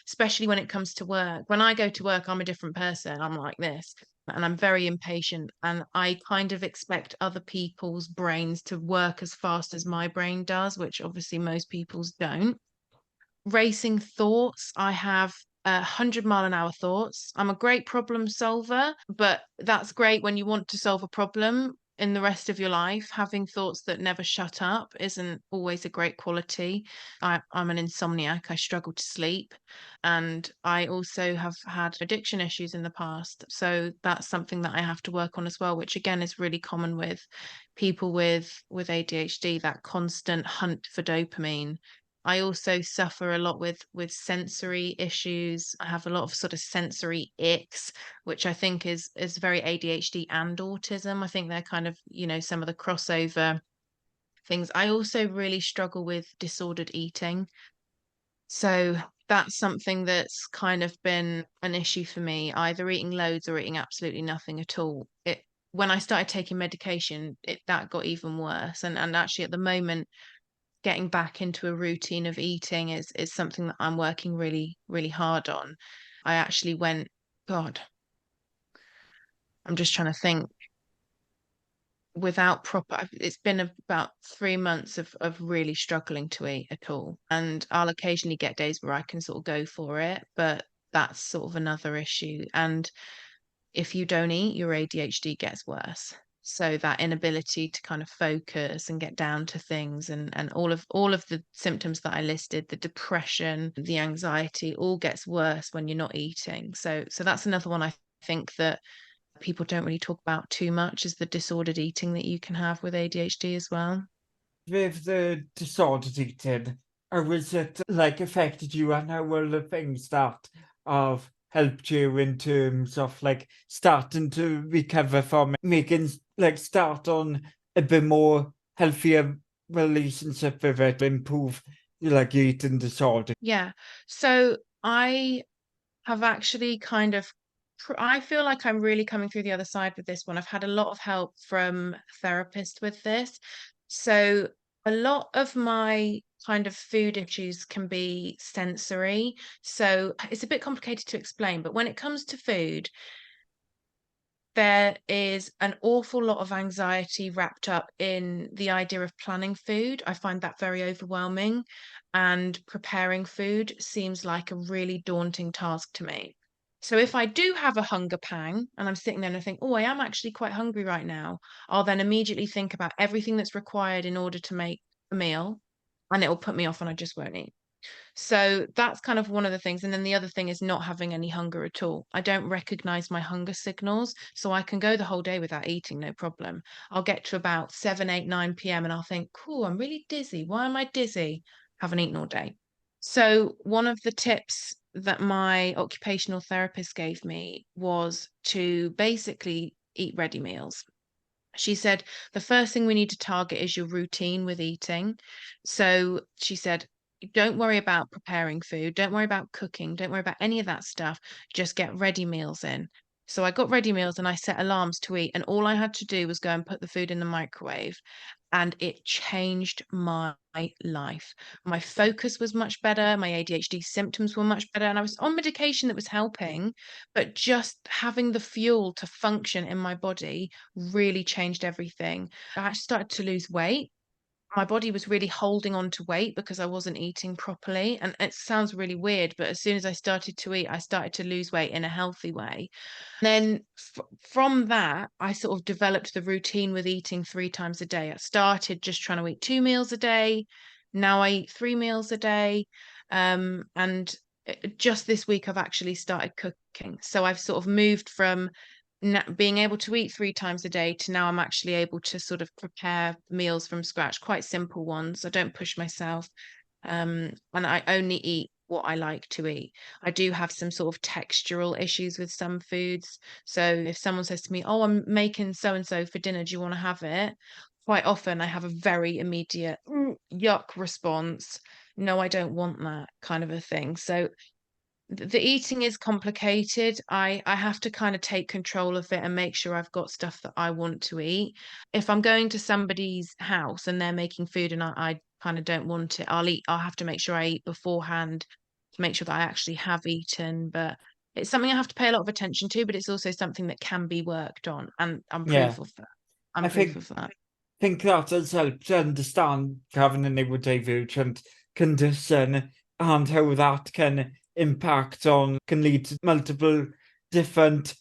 especially when it comes to work. When I go to work, I'm a different person. I'm like this. And I'm very impatient. And I kind of expect other people's brains to work as fast as my brain does, which obviously most people's don't. Racing thoughts. I have 100-mile-an-hour thoughts. I'm a great problem solver, but that's great when you want to solve a problem. In the rest of your life, having thoughts that never shut up isn't always a great quality. I'm an insomniac. I struggle to sleep. And I also have had addiction issues in the past. So that's something that I have to work on as well, which again is really common with people with ADHD, that constant hunt for dopamine. I also suffer a lot with sensory issues. I have a lot of sort of sensory icks, which I think is very ADHD and autism. I think they're kind of, some of the crossover things. I also really struggle with disordered eating. So that's something that's kind of been an issue for me, either eating loads or eating absolutely nothing at all. It When I started taking medication, that got even worse. And actually at the moment, getting back into a routine of eating is something that I'm working really, really hard on. I actually went, God, I'm just trying to think, without proper, it's been about 3 months of really struggling to eat at all. And I'll occasionally get days where I can sort of go for it, but that's sort of another issue. And if you don't eat, your ADHD gets worse. So that inability to kind of focus and get down to things, and all of the symptoms that I listed, the depression, the anxiety, all gets worse when you're not eating. So that's another one I think that people don't really talk about too much, is the disordered eating that you can have with ADHD as well. With the disordered eating, how was it like affected you, and how were the things that have helped you in terms of like starting to recover from it, making like start on a bit more healthier relationship with it, improve like your eating disorder? Yeah. So I have actually kind of, I feel like I'm really coming through the other side with this one. I've had a lot of help from therapists with this. So a lot of my kind of food issues can be sensory. So it's a bit complicated to explain, but when it comes to food, there is an awful lot of anxiety wrapped up in the idea of planning food. I find that very overwhelming, and preparing food seems like a really daunting task to me. So if I do have a hunger pang and I'm sitting there and I think, oh, I am actually quite hungry right now, I'll then immediately think about everything that's required in order to make a meal, and it will put me off and I just won't eat. So that's kind of one of the things. And then the other thing is not having any hunger at all. I don't recognize my hunger signals. So I can go the whole day without eating, no problem. I'll get to about 7, 8, 9 p.m. and I'll think, cool, I'm really dizzy. Why am I dizzy? Haven't eaten all day. So one of the tips that my occupational therapist gave me was to basically eat ready meals. She said the first thing we need to target is your routine with eating. So she said, don't worry about preparing food, don't worry about cooking, don't worry about any of that stuff. Just get ready meals in. So I got ready meals and I set alarms to eat, and all I had to do was go and put the food in the microwave, and it changed my life. My focus was much better, my ADHD symptoms were much better, and I was on medication that was helping, but just having the fuel to function in my body really changed everything. I actually started to lose weight. My body was really holding on to weight because I wasn't eating properly. And it sounds really weird, but as soon as I started to eat, I started to lose weight in a healthy way. Then from that, I sort of developed the routine with eating 3 times a day. I started just trying to eat 2 meals a day. Now I eat 3 meals a day. And just this week, I've actually started cooking. So I've sort of moved from being able to eat 3 times a day to now I'm actually able to sort of prepare meals from scratch, quite simple ones. I don't push myself. And I only eat what I like to eat. I do have some sort of textural issues with some foods. So if someone says to me, "Oh, I'm making so and so for dinner, do you want to have it?" Quite often I have a very immediate yuck response. No, I don't want that, kind of a thing. So the eating is complicated. I have to kind of take control of it and make sure I've got stuff that I want to eat. If I'm going to somebody's house and they're making food and I kind of don't want it, I'll have to make sure I eat beforehand to make sure that I actually have eaten. But it's something I have to pay a lot of attention to, but it's also something that can be worked on. And I'm Yeah, proof of that. I'm I proof think of that. think that has helped to understand having a neurodivergent condition and how that can impact on, can lead to multiple different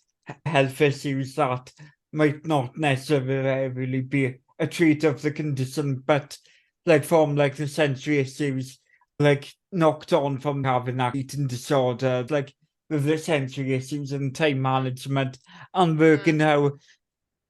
health issues that might not necessarily be a trait of the condition, but like from like the sensory issues, like knocked on from having that eating disorder, like with the sensory issues and time management and working out,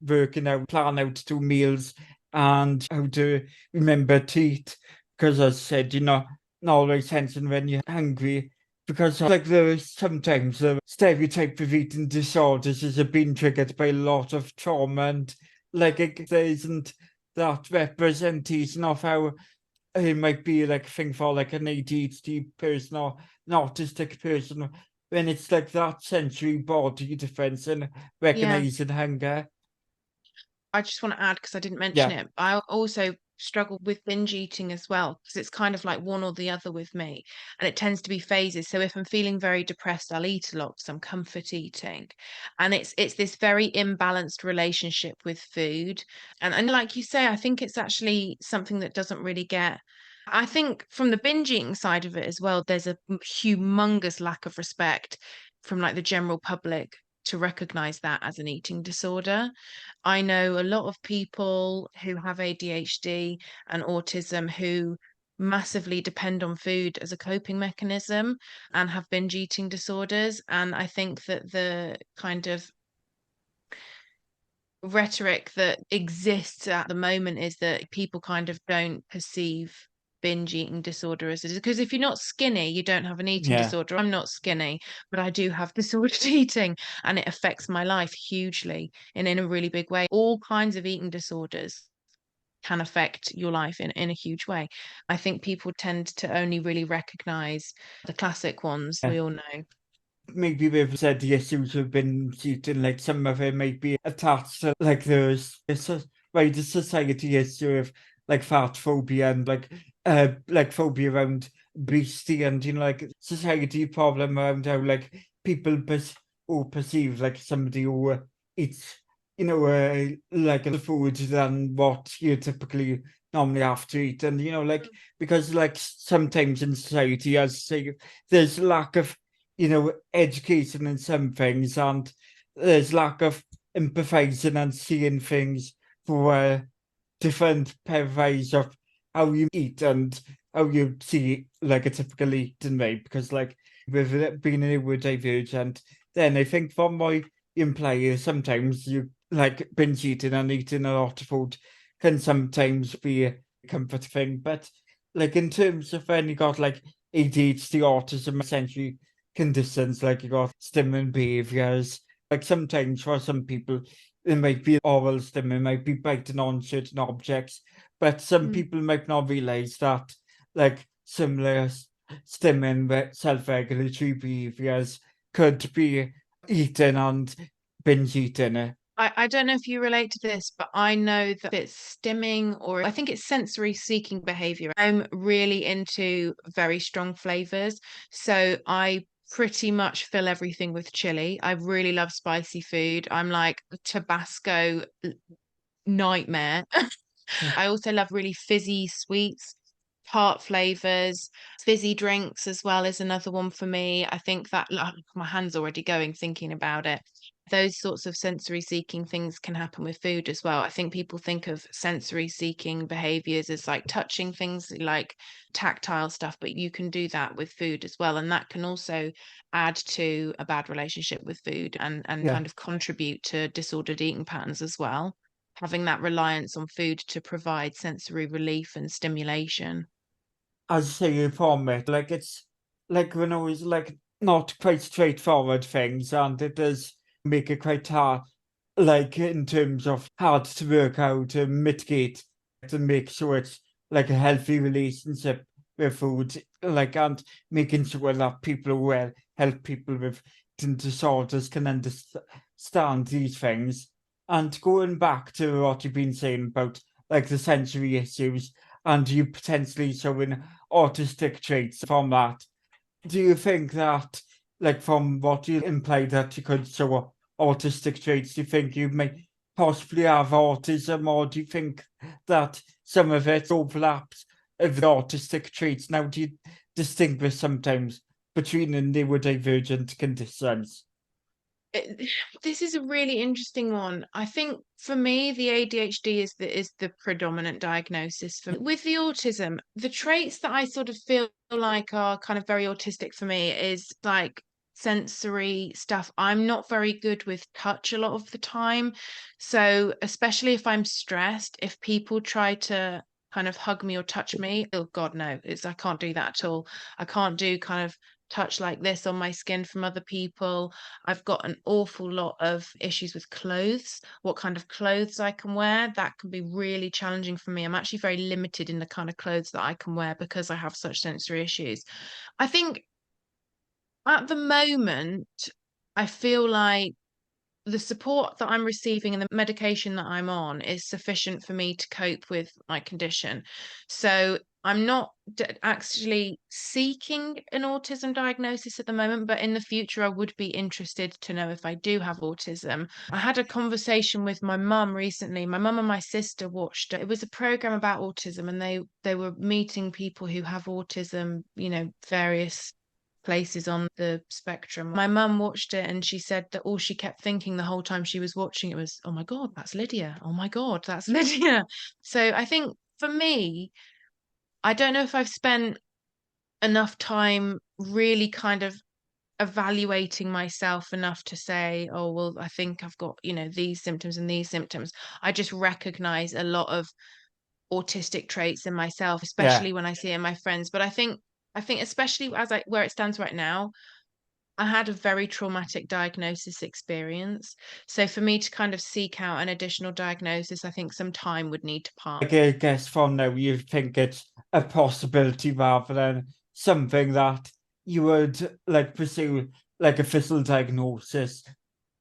plan out 2 meals and how to remember to eat. Because as I said, not always tension when you're hungry. Because like there is sometimes the stereotype of eating disorders is being triggered by a lot of trauma, and like there isn't that representation of how it might be like a thing for like an ADHD person or an autistic person, when it's like that sensory body difference and Yeah. recognizing hunger. I just want to add, because I didn't mention Yeah, it, I also struggle with binge eating as well, because it's kind of like one or the other with me. And it tends to be phases. So if I'm feeling very depressed, I'll eat a lot, some comfort eating. And it's this very imbalanced relationship with food. And like you say, I think it's actually something that doesn't really get. I think from the binge eating side of it as well, there's a humongous lack of respect from like the general public to recognize that as an eating disorder. I know a lot of people who have ADHD and autism who massively depend on food as a coping mechanism and have binge eating disorders. And I think that the kind of rhetoric that exists at the moment is that people kind of don't perceive binge eating disorder as it is. Because if you're not skinny, you don't have an eating Yeah. disorder. I'm not skinny, but I do have disordered eating, and it affects my life hugely and in a really big way. All kinds of eating disorders can affect your life in a huge way. I think people tend to only really recognize the classic ones Yeah. we all know. Maybe we've said the issues have been cheating, like some of it might be attached to like those it's a wider society issue of like fat phobia and like phobia around obesity and like society problem around how like people or perceive like somebody who eats like the food than what you typically normally have to eat, and like because like sometimes in society, as I say, there's lack of education in some things, and there's lack of empathizing and seeing things for different pairways of how you eat and how you see like a typical eating way. Because like with it being a neurodivergent, then I think from my imply sometimes you like binge eating and eating a lot of food can sometimes be a comfort thing. But like in terms of when you got like ADHD, autism, essentially conditions like you got stimulant behaviors. Like sometimes for some people, it might be oral stimulant, might be biting on certain objects, but some Mm. people might not realize that like similar stimulant self-regulatory behaviors could be eaten and binge eaten. I don't know if you relate to this, but I know that it's stimming or I think it's sensory seeking behavior. I'm really into very strong flavors. So I pretty much fill everything with chili. I really love spicy food. I'm like a Tabasco nightmare. I also love really fizzy sweets, tart flavors, fizzy drinks as well is another one for me. I think that my hand's already going thinking about it. Those sorts of sensory seeking things can happen with food as well. I think people think of sensory seeking behaviors as like touching things like tactile stuff, but you can do that with food as well. And that can also add to a bad relationship with food and Yeah. kind of contribute to disordered eating patterns as well, having that reliance on food to provide sensory relief and stimulation. As I say, from it, like it's like when I was like not quite straightforward things, and it does make it quite hard, like in terms of hard to work out to mitigate to make sure it's like a healthy relationship with food, like and making sure that people who will help people with eating disorders can understand these things. And going back to what you've been saying about like the sensory issues and you potentially showing autistic traits from that. Do you think that, like, from what you implied that you could show autistic traits, do you think you may possibly have autism, or do you think that some of it overlaps of the autistic traits? Now, do you distinguish sometimes between the neurodivergent conditions? This is a really interesting one. I think for me, the ADHD is the predominant diagnosis for me. With the autism, the traits that I sort of feel like are kind of very autistic for me is like sensory stuff. I'm not very good with touch a lot of the time. So, especially if I'm stressed, if people try to kind of hug me or touch me, oh God, no, I can't do that at all. I can't do kind of touch like this on my skin from other people. I've got an awful lot of issues with clothes, what kind of clothes I can wear. That can be really challenging for me. I'm actually very limited in the kind of clothes that I can wear because I have such sensory issues. I think at the moment, I feel like the support that I'm receiving and the medication that I'm on is sufficient for me to cope with my condition. So I'm not actually seeking an autism diagnosis at the moment, but in the future, I would be interested to know if I do have autism. I had a conversation with my mum recently. My mum and my sister watched it. It was a program about autism, and they were meeting people who have autism, various places on the spectrum. My mum watched it and she said that all she kept thinking the whole time she was watching it was, oh my God, that's Lydia. Oh my God, that's Lydia. So I think for me, I don't know if I've spent enough time really kind of evaluating myself enough to say, oh, well, I think I've got, these symptoms and these symptoms. I just recognize a lot of autistic traits in myself, Yeah. especially when I see it in my friends. But I think especially where it stands right now, I had a very traumatic diagnosis experience. So for me to kind of seek out an additional diagnosis, I think some time would need to pass. I guess for now you think it's a possibility rather than something that you would like pursue like official diagnosis.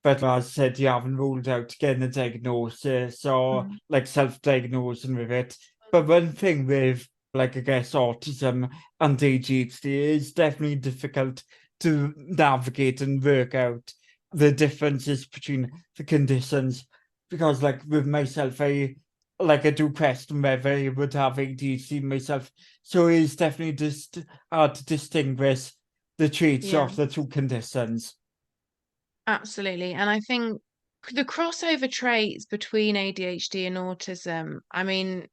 But as I said, you haven't ruled out getting a diagnosis or Mm. like self-diagnosing with it. But one thing with like I guess autism and ADHD is definitely difficult to navigate and work out the differences between the conditions. Because like with myself, I do question whether I would have ADHD myself. So it's definitely just hard to distinguish the traits Yeah. of the two conditions. Absolutely. And I think the crossover traits between ADHD and autism, I mean,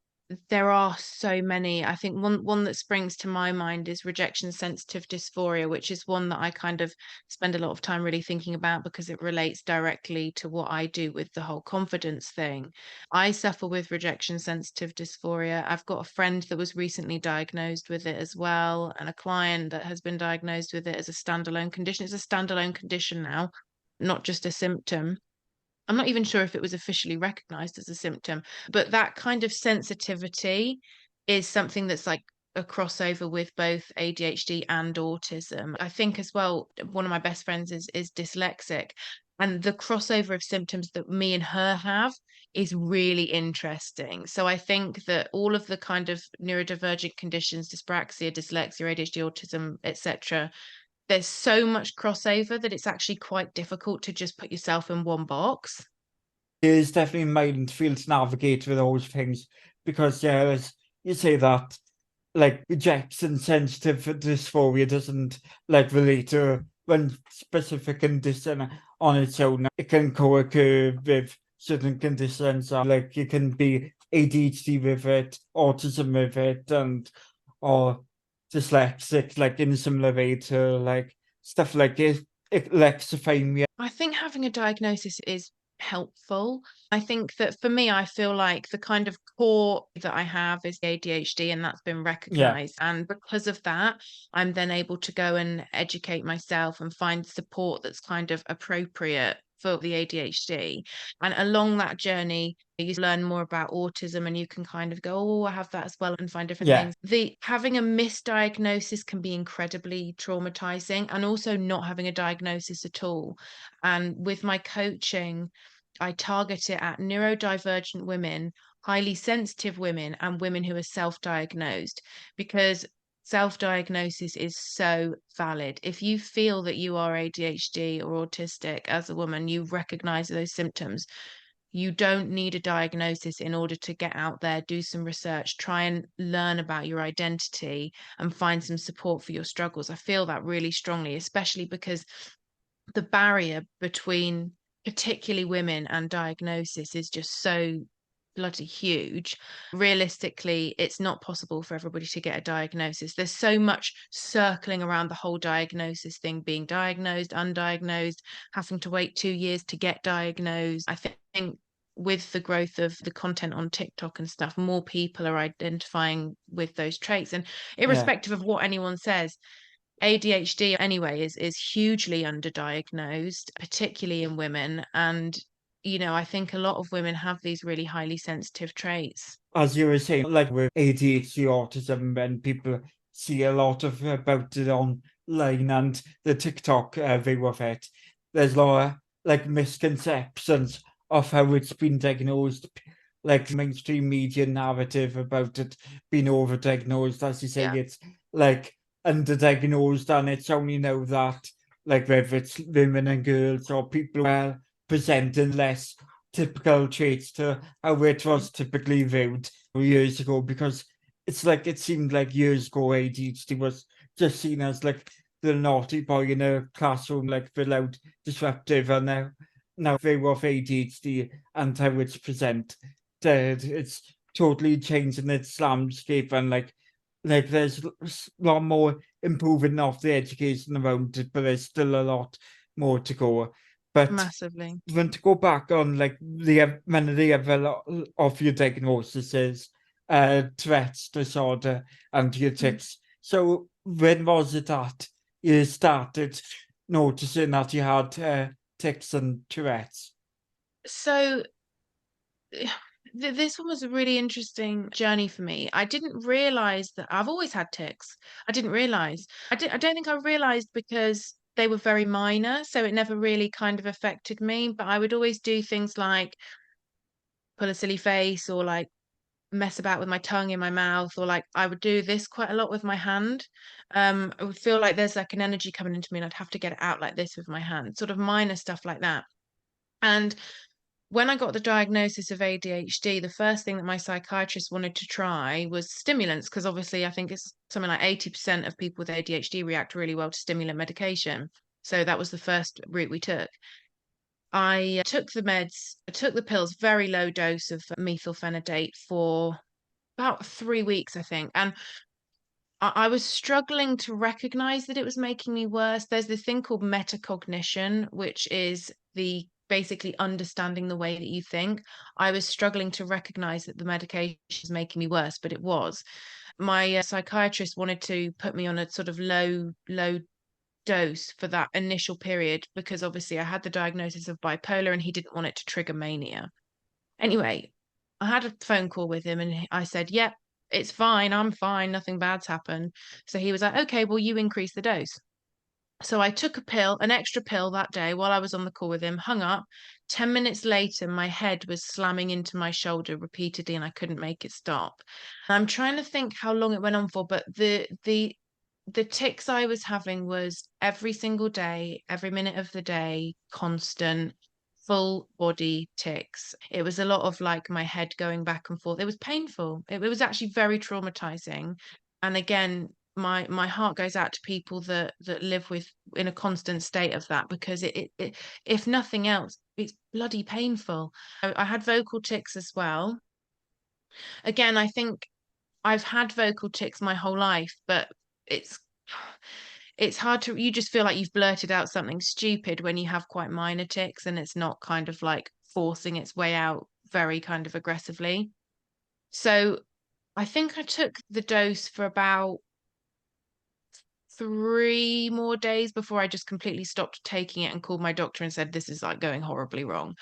there are so many. I think one that springs to my mind is rejection sensitive dysphoria, which is one that I kind of spend a lot of time really thinking about because it relates directly to what I do with the whole confidence thing. I suffer with rejection sensitive dysphoria. I've got a friend that was recently diagnosed with it as well, and a client that has been diagnosed with it as a standalone condition. It's a standalone condition now, not just a symptom. I'm not even sure if it was officially recognized as a symptom, but that kind of sensitivity is something that's like a crossover with both ADHD and autism. I think as well, one of my best friends is dyslexic, and the crossover of symptoms that me and her have is really interesting. So I think that all of the kind of neurodivergent conditions, dyspraxia, dyslexia, ADHD, autism, etc., there's so much crossover that it's actually quite difficult to just put yourself in one box. It is definitely a minefield to navigate with those things because, yeah, as you say that, like rejection sensitive dysphoria doesn't like relate to one specific condition on its own. It can co-occur with certain conditions, like you can be ADHD with it, autism with it, and or dyslexic, like in a similar way to like stuff like alexithymia. I think having a diagnosis is helpful. I think that for me, I feel like the kind of core that I have is ADHD, and that's been Yeah. recognized. And because of that, I'm then able to go and educate myself and find support that's kind of appropriate for the ADHD. And along that journey, you learn more about autism and you can kind of go, oh, I have that as well, and find different Yeah. things. The having a misdiagnosis can be incredibly traumatizing, and also not having a diagnosis at all. And with my coaching, I target it at neurodivergent women, highly sensitive women, and women who are self-diagnosed, because self-diagnosis is so valid. If you feel that you are ADHD or autistic as a woman, you recognize those symptoms. You don't need a diagnosis in order to get out there, do some research, try and learn about your identity and find some support for your struggles. I feel that really strongly, especially because the barrier between particularly women and diagnosis is just so bloody huge. Realistically, it's not possible for everybody to get a diagnosis. There's so much circling around the whole diagnosis thing, being diagnosed, undiagnosed, having to wait 2 years to get diagnosed. I think with the growth of the content on TikTok and stuff, more people are identifying with those traits. And Yeah. irrespective of what anyone says, ADHD anyway is hugely underdiagnosed, particularly in women. And, I think a lot of women have these really highly sensitive traits. As you were saying, like with ADHD, autism, and people see a lot of about it online and the TikTok view of it. There's a lot of like misconceptions of how it's been diagnosed, like mainstream media narrative about it being overdiagnosed. As you say, Yeah. it's like underdiagnosed, and it's only now that like whether it's women and girls or people are presenting less typical traits to how it was typically viewed years ago, because it's like it seemed like years ago ADHD was just seen as like the naughty boy in a classroom, like the loud, disruptive, and now view of ADHD and how it's presented. It's totally changing its landscape, and like there's a lot more improving of the education around it, but there's still a lot more to go. But Massively. when to go back on like one of the other of your diagnoses is Tourette's disorder and your Mm. tics. So when was it that you started noticing that you had tics and Tourette's? So this one was a really interesting journey for me. I didn't realize that I've always had tics. I didn't realize. I don't think I realized because they were very minor, so it never really kind of affected me. But I would always do things like pull a silly face or like mess about with my tongue in my mouth, or like I would do this quite a lot with my hand. I would feel like there's like an energy coming into me and I'd have to get it out like this with my hand, sort of minor stuff like that. And when I got the diagnosis of ADHD, the first thing that my psychiatrist wanted to try was stimulants, because obviously I think it's something like 80% of people with ADHD react really well to stimulant medication. So that was the first route we took. I took the meds, I took the pills, very low dose of methylphenidate for about 3 weeks, I think. And I was struggling to recognize that it was making me worse. There's this thing called metacognition, which is the basically understanding the way that you think. I was struggling to recognize that the medication is making me worse, but it was. My psychiatrist wanted to put me on a sort of low dose for that initial period because obviously I had the diagnosis of bipolar and he didn't want it to trigger mania. Anyway, I had a phone call with him and I said, "Yep, it's fine. I'm fine. Nothing bad's happened." So he was like, "Okay, well, you increase the dose." So I took a pill, an extra pill that day while I was on the call with him, hung up. 10 minutes later, my head was slamming into my shoulder repeatedly and I couldn't make it stop. I'm trying to think how long it went on for, but the tics I was having was every single day, every minute of the day, constant, full body tics. It was a lot of like my head going back and forth. It was painful. It was actually very traumatizing. And again, my heart goes out to people that live with in a constant state of that because it if nothing else, it's bloody painful. I had vocal tics as well. Again, I think I've had vocal tics my whole life, but it's it's hard to you just feel like you've blurted out something stupid when you have quite minor tics and it's not kind of like forcing its way out very kind of aggressively. So I think I took the dose for about 3 more days before I just completely stopped taking it and called my doctor and said this is like going horribly wrong.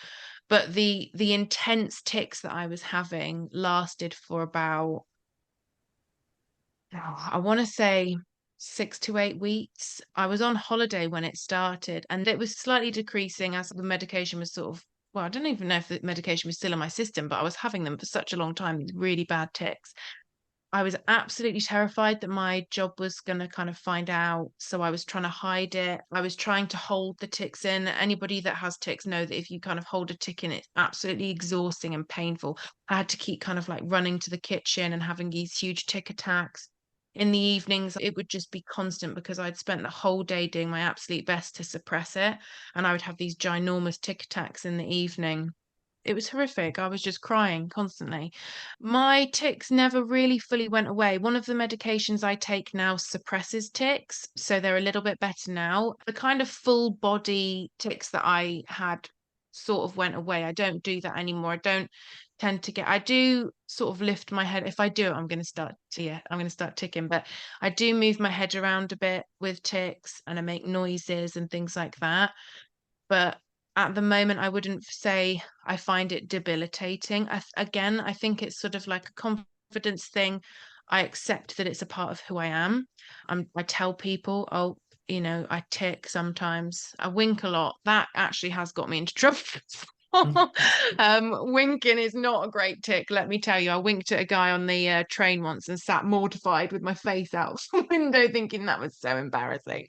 But the intense tics that I was having lasted for about I want to say 6 to 8 weeks. I was on holiday when it started, and it was slightly decreasing as the medication was sort of, well, I don't even know if the medication was still in my system, but I was having them for such a long time, these really bad tics. I was absolutely terrified that my job was going to kind of find out. So I was trying to hide it. I was trying to hold the ticks in. Anybody that has ticks know that if you kind of hold a tick in, it's absolutely exhausting and painful. I had to keep kind of like running to the kitchen and having these huge tick attacks. In the evenings, it would just be constant because I'd spent the whole day doing my absolute best to suppress it. And I would have these ginormous tick attacks in the evening. It was horrific. I was just crying constantly. My tics never really fully went away. One of the medications I take now suppresses tics, so they're a little bit better now. The kind of full body tics that I had sort of went away. I don't do that anymore. I don't tend to get, I do sort of lift my head. If I do it, I'm going to start, yeah, I'm going to start ticking, but I do move my head around a bit with tics and I make noises and things like that. But at the moment, I wouldn't say I find it debilitating. Again, I think it's sort of like a confidence thing. I accept that it's a part of who I am. I tell people, oh, I tick sometimes. I wink a lot. That actually has got me into trouble. Winking is not a great tick, let me tell you. I winked at a guy on the train once and sat mortified with my face out the window, thinking that was so embarrassing.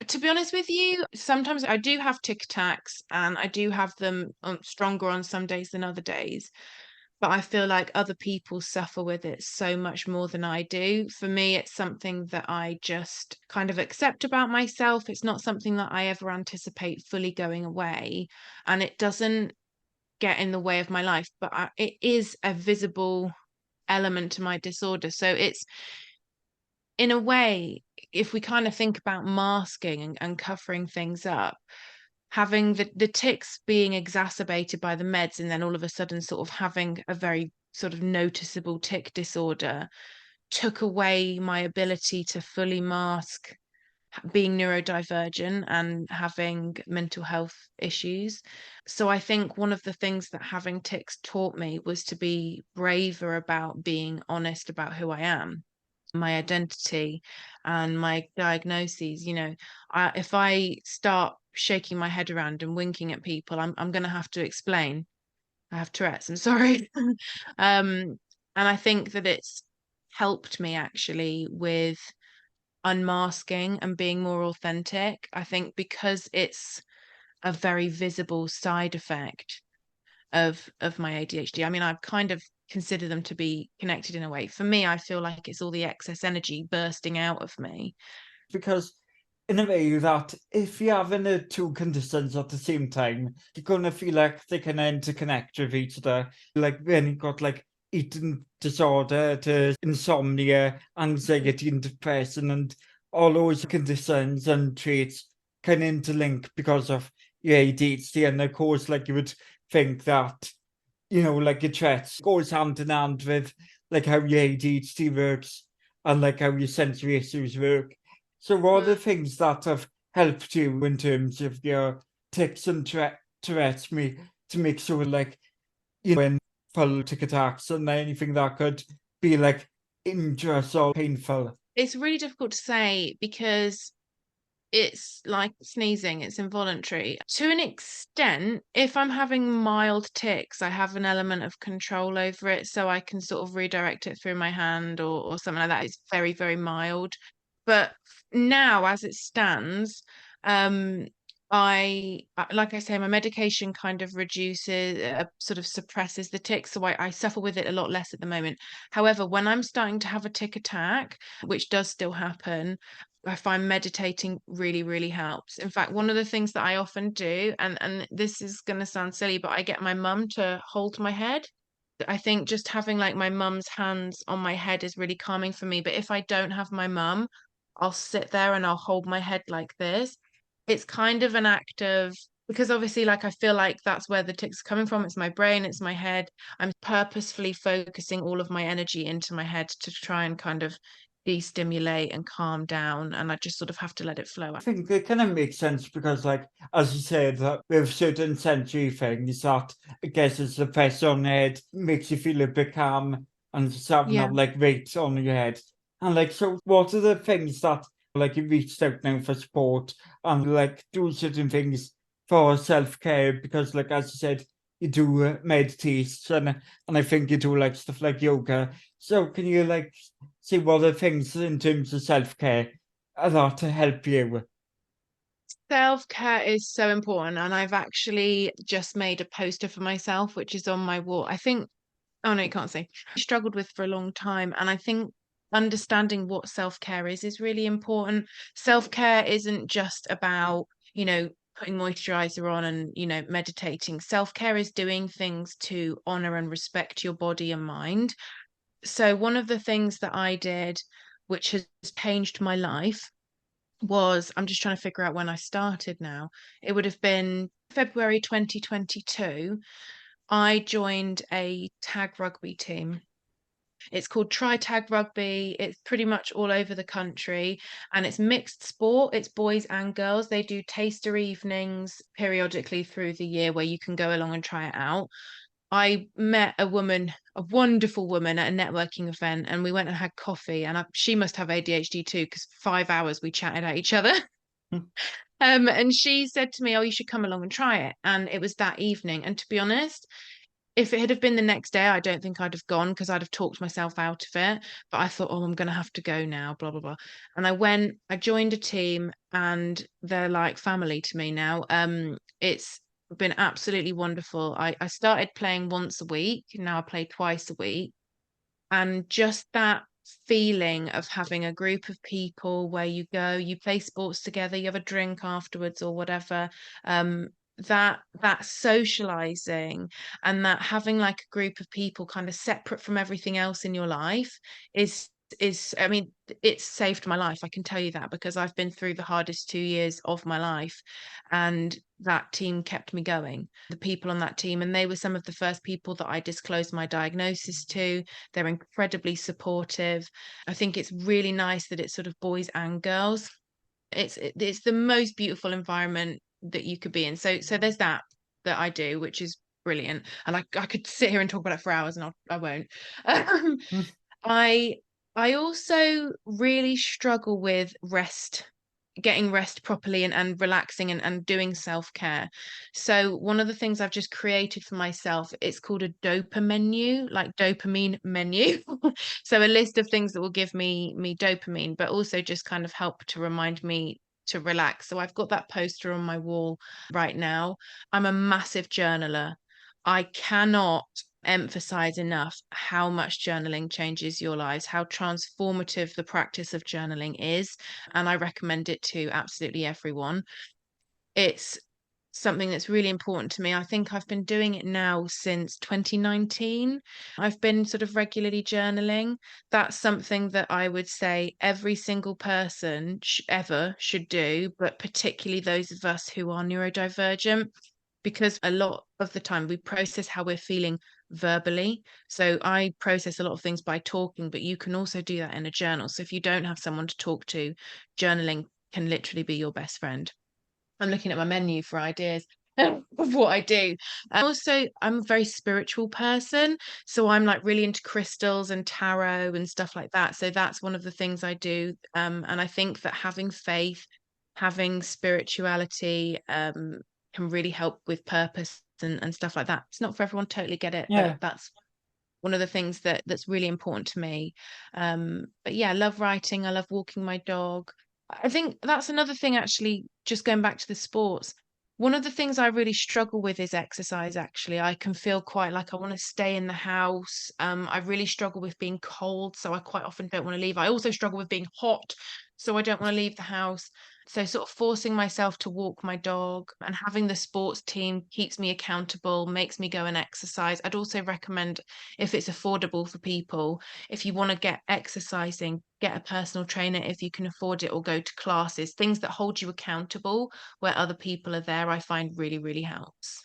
To be honest with you, sometimes I do have tic tacs and I do have them stronger on some days than other days. but I feel like other people suffer with it so much more than I do. For me, it's something that I just kind of accept about myself. It's not something that I ever anticipate fully going away, and it doesn't get in the way of my life, but it is a visible element to my disorder. So it's, in a way, if we kind of think about masking and covering things up, having the tics being exacerbated by the meds and then all of a sudden sort of having a very sort of noticeable tic disorder took away my ability to fully mask being neurodivergent and having mental health issues. So I think one of the things that having tics taught me was to be braver about being honest about who I am, my identity, and my diagnoses. If I start shaking my head around and winking at people, I'm going to have to explain I have Tourette's. I'm sorry. um, and I think that it's helped me actually with unmasking and being more authentic. I think because it's a very visible side effect of my ADHD. I mean, I kind of consider them to be connected in a way. For me, I feel like it's all the excess energy bursting out of me. Because in a way that if you're having the two conditions at the same time, you're gonna feel like they can interconnect with each other. Like when you got like eating disorder to insomnia, anxiety and depression and all those conditions and traits can interlink because of your ADHD. And of course, like you would think that, like your Tourette's goes hand in hand with like how your ADHD works and like how your sensory issues work. So what are the things that have helped you in terms of your tics and Tourette's me to make sure like when full tic attacks and anything that could be like injurious or painful? It's really difficult to say because it's like sneezing, it's involuntary. To an extent, if I'm having mild tics, I have an element of control over it, so I can sort of redirect it through my hand or something like that. It's very, very mild. But now, as it stands, um, like I say, my medication kind of reduces, sort of suppresses the tics, so I suffer with it a lot less at the moment. However, when I'm starting to have a tic attack, which does still happen, I find meditating really, really helps. In fact, one of the things that I often do, and this is going to sound silly, but I get my mum to hold my head. I think just having like my mum's hands on my head is really calming for me. But if I don't have my mum, I'll sit there and I'll hold my head like this. It's kind of an act of, because obviously, like, I feel like that's where the tics are coming from. It's my brain, it's my head. I'm purposefully focusing all of my energy into my head to try and kind of de-stimulate and calm down. And I just sort of have to let it flow I out. think it kind of makes sense because, like, as you said, that with certain sensory things, that I guess it's the pressure on the head makes you feel a bit calm and just having Yeah. that like weight on your head. And like, so what are the things that like you reached out now for support and like do certain things for self-care? Because, like, as you said, you do meditation and I think you do like stuff like yoga. So can you like see what are the things in terms of self-care that to help you? Self-care is so important, and I've actually just made a poster for myself, which is on my wall. I think, oh no, you can't see. I struggled with for a long time, and I think understanding what self-care is really important. Self-care isn't just about, putting moisturizer on and, meditating. Self-care is doing things to honor and respect your body and mind. So one of the things that I did, which has changed my life, was, I'm just trying to figure out when I started now. It would have been February 2022. I joined a tag rugby team. It's called Tri Tag Rugby. It's pretty much all over the country and it's mixed sport. It's boys and girls. They do taster evenings periodically through the year where you can go along and try it out. I met a woman, a wonderful woman at a networking event, and we went and had coffee. And she must have ADHD too, because 5 hours we chatted at each other. And she said to me, "Oh, you should come along and try it." And it was that evening. And to be honest, if it had have been the next day, I don't think I'd have gone because I'd have talked myself out of it. But I thought, oh, I'm going to have to go now, blah, blah, blah. And I went, I joined a team and they're like family to me now. It's been absolutely wonderful. I started playing once a week, now I play twice a week. And just that feeling of having a group of people where you go, you play sports together, you have a drink afterwards or whatever. Um, that socializing and that having like a group of people kind of separate from everything else in your life is I mean, it's saved my life. I can tell you that because I've been through the hardest 2 years of my life, and that team kept me going. The people on that team, and they were some of the first people that I disclosed my diagnosis to. They're incredibly supportive. I think it's really nice that it's sort of boys and girls. It's the most beautiful environment that you could be in. So there's that I do, which is brilliant. And I could sit here and talk about it for hours, and I won't. Um, Hmm. I I also really struggle with rest, getting rest properly and relaxing and doing self-care. So one of the things I've just created for myself, it's called a dopamine menu, like dopamine menu. So a list of things that will give me dopamine, but also just kind of help to remind me to relax. So I've got that poster on my wall right now. I'm a massive journaler. I cannot emphasize enough how much journaling changes your lives, how transformative the practice of journaling is. And I recommend it to absolutely everyone. It's something that's really important to me. I think I've been doing it now since 2019. I've been sort of regularly journaling. That's something that I would say every single person ever should do, but particularly those of us who are neurodivergent, because a lot of the time we process how we're feeling verbally. So I process a lot of things by talking, but you can also do that in a journal. So if you don't have someone to talk to, journaling can literally be your best friend. I'm looking at my menu for ideas of what I do. Also, I'm a very spiritual person, so I'm like really into crystals and tarot and stuff like that. So that's one of the things I do. And I think that having faith, having spirituality, can really help with purpose and stuff like that. It's not for everyone to totally get it, but Yeah. that's one of the things that's really important to me. But yeah, I love writing. I love walking my dog. I think that's another thing, actually, just going back to the sports. One of the things I really struggle with is exercise, actually. I can feel quite like I want to stay in the house. I really struggle with being cold, so I quite often don't want to leave. I also struggle with being hot, so I don't want to leave the house. So, sort of forcing myself to walk my dog and having the sports team keeps me accountable, makes me go and exercise. I'd also recommend, if it's affordable for people, if you want to get exercising, get a personal trainer if you can afford it, or go to classes. Things that hold you accountable where other people are there, I find really, really helps.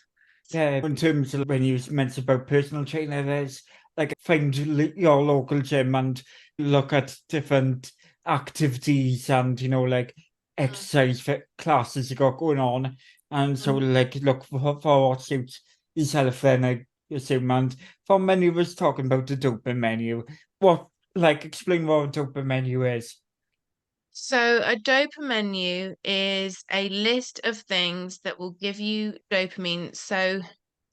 Yeah, in terms of when you mentioned about personal trainer, there's like find your local gym and look at different activities and like exercise classes you got going on, and so Mm. like look for what suits yourself. Then I assume, and for menu was talking about the dopamine menu. What explain what a dopamine menu is? So, a dopamine menu is a list of things that will give you dopamine. So,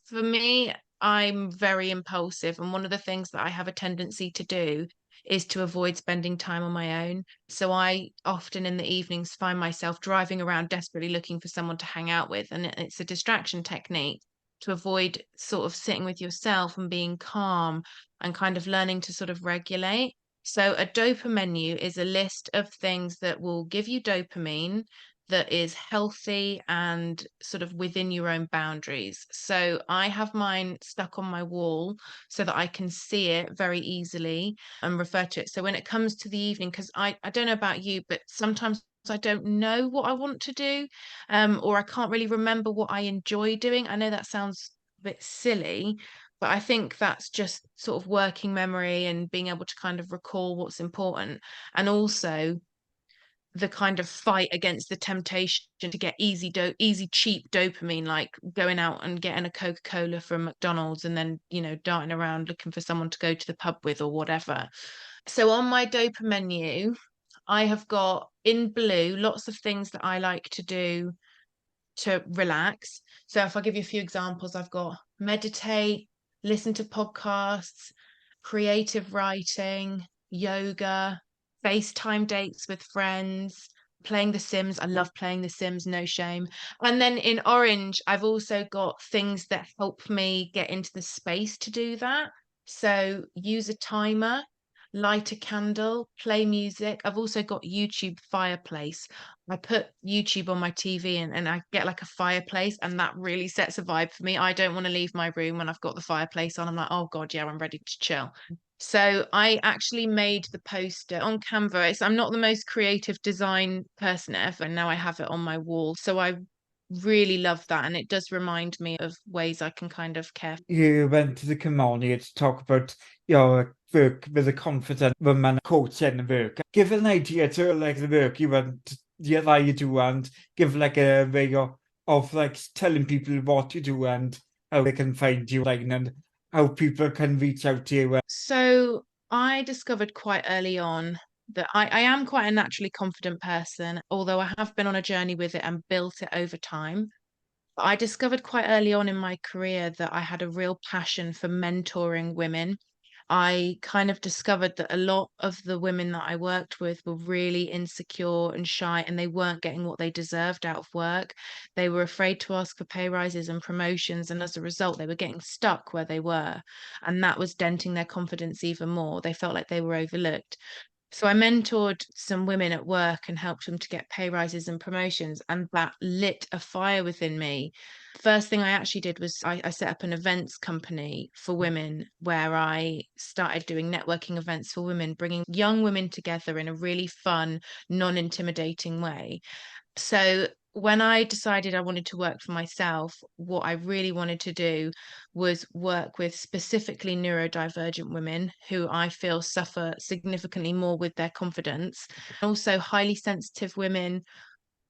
for me, I'm very impulsive, and one of the things that I have a tendency to do is to avoid spending time on my own. So, I often in the evenings find myself driving around desperately looking for someone to hang out with, and it's a distraction technique to avoid sort of sitting with yourself and being calm and kind of learning to sort of regulate. So a dopamine menu is a list of things that will give you dopamine that is healthy and sort of within your own boundaries. So I have mine stuck on my wall so that I can see it very easily and refer to it. So when it comes to the evening, because I don't know about you, but sometimes I don't know what I want to do, or I can't really remember what I enjoy doing. I know that sounds a bit silly, but I think that's just sort of working memory and being able to kind of recall what's important. And also the kind of fight against the temptation to get easy cheap dopamine, like going out and getting a Coca-Cola from McDonald's and then, darting around looking for someone to go to the pub with or whatever. So on my dopamine menu, I have got in blue lots of things that I like to do to relax. So if I give you a few examples, I've got meditate, listen to podcasts, creative writing, yoga, FaceTime dates with friends, playing The Sims. I love playing The Sims, no shame. And then in orange, I've also got things that help me get into the space to do that. So use a timer, light a candle, play music. I've also got YouTube fireplace. I put YouTube on my TV and I get like a fireplace, and that really sets a vibe for me. I don't want to leave my room when I've got the fireplace on. I'm like, oh God, yeah, I'm ready to chill. So I actually made the poster on Canva. I'm not the most creative design person ever, and now I have it on my wall. So I really love that, and it does remind me of ways I can kind of care. You went to the community to talk about your work with a confident woman coach in work. Give an idea to like the work you want, yeah, that you do, and give like a way of like telling people what you do and how they can find you, like, and how people can reach out to you. So I discovered quite early on that I am quite a naturally confident person, although I have been on a journey with it and built it over time. I discovered quite early on in my career that I had a real passion for mentoring women. I kind of discovered that a lot of the women that I worked with were really insecure and shy, and they weren't getting what they deserved out of work. They were afraid to ask for pay rises and promotions, and as a result, they were getting stuck where they were. And that was denting their confidence even more. They felt like they were overlooked. So I mentored some women at work and helped them to get pay rises and promotions, and that lit a fire within me. First thing I actually did was I set up an events company for women where I started doing networking events for women, bringing young women together in a really fun, non-intimidating way. So when I decided I wanted to work for myself, what I really wanted to do was work with specifically neurodivergent women who I feel suffer significantly more with their confidence. Also, highly sensitive women,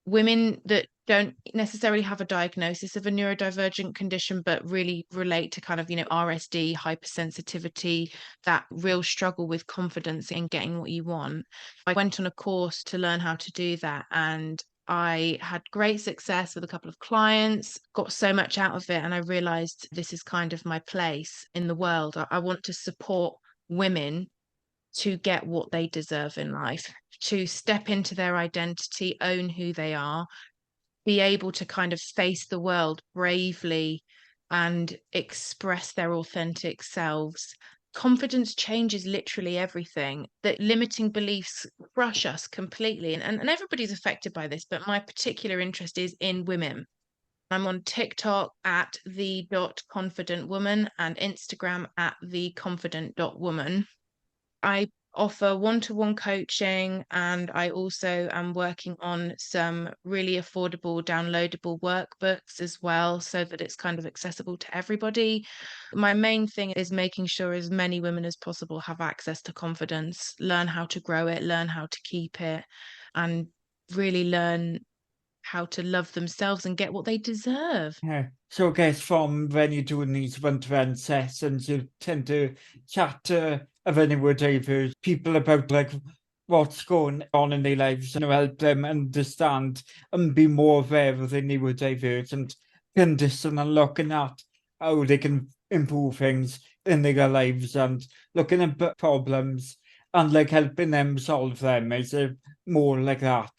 women that don't necessarily have a diagnosis of a neurodivergent condition, but really relate to kind of, RSD, hypersensitivity, that real struggle with confidence in getting what you want. I went on a course to learn how to do that, and I had great success with a couple of clients, got so much out of it, and I realized this is kind of my place in the world. I want to support women to get what they deserve in life, to step into their identity, own who they are, be able to kind of face the world bravely and express their authentic selves. Confidence changes literally everything. That limiting beliefs crush us completely. And everybody's affected by this, but my particular interest is in women. I'm on TikTok at the dot confident woman and Instagram at the confident dot woman. I offer one-to-one coaching, and I also am working on some really affordable downloadable workbooks as well, so that it's kind of accessible to everybody. My main thing is making sure as many women as possible have access to confidence, learn how to grow it, learn how to keep it, and really learn how to love themselves and get what they deserve. Yeah. So I guess from when you're doing these one-to-one sessions, you tend to chat to any diverse people about like what's going on in their lives and help them understand and be more aware of the neurodiverse and condition and looking at how they can improve things in their lives and looking at problems and like helping them solve them. Is it more like that?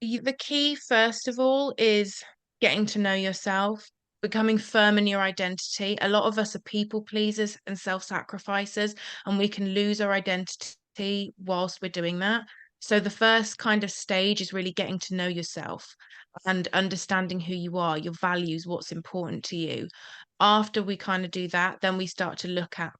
The key, first of all, is getting to know yourself, becoming firm in your identity. A lot of us are people pleasers and self-sacrificers, and we can lose our identity whilst we're doing that. So the first kind of stage is really getting to know yourself and understanding who you are, your values, what's important to you. After we kind of do that, then we start to look at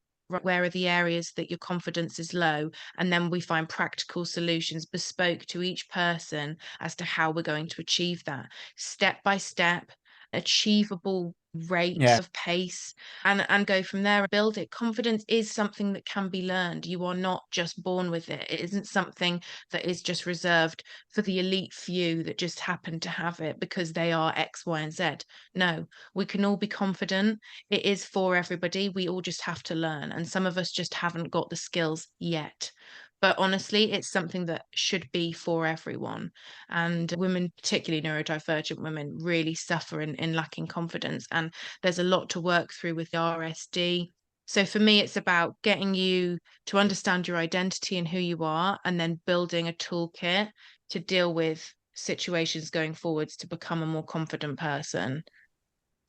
where are the areas that your confidence is low, and then we find practical solutions bespoke to each person as to how we're going to achieve that step by step, achievable rate Yeah. of pace, and go from there. Build it. Confidence is something that can be learned. You are not just born with it. It isn't something that is just reserved for the elite few that just happen to have it because they are X, Y, and Z. No, we can all be confident. It is for everybody. We all just have to learn, and some of us just haven't got the skills yet. But honestly, it's something that should be for everyone. And women, particularly neurodivergent women, really suffer in lacking confidence. And there's a lot to work through with the RSD. So for me, it's about getting you to understand your identity and who you are, and then building a toolkit to deal with situations going forwards to become a more confident person.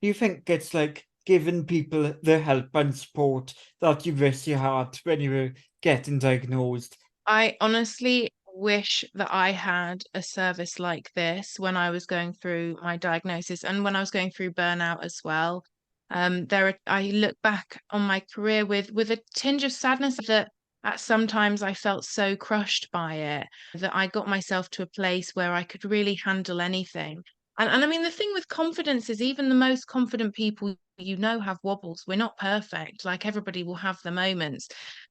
Do you think it's like giving people the help and support that you wish you had when you were getting diagnosed? I honestly wish that I had a service like this when I was going through my diagnosis and when I was going through burnout as well. I look back on my career with a tinge of sadness that at sometimes I felt so crushed by it that I got myself to a place where I could really handle anything. And I mean, the thing with confidence is even the most confident people have wobbles. We're not perfect. Like everybody will have the moments.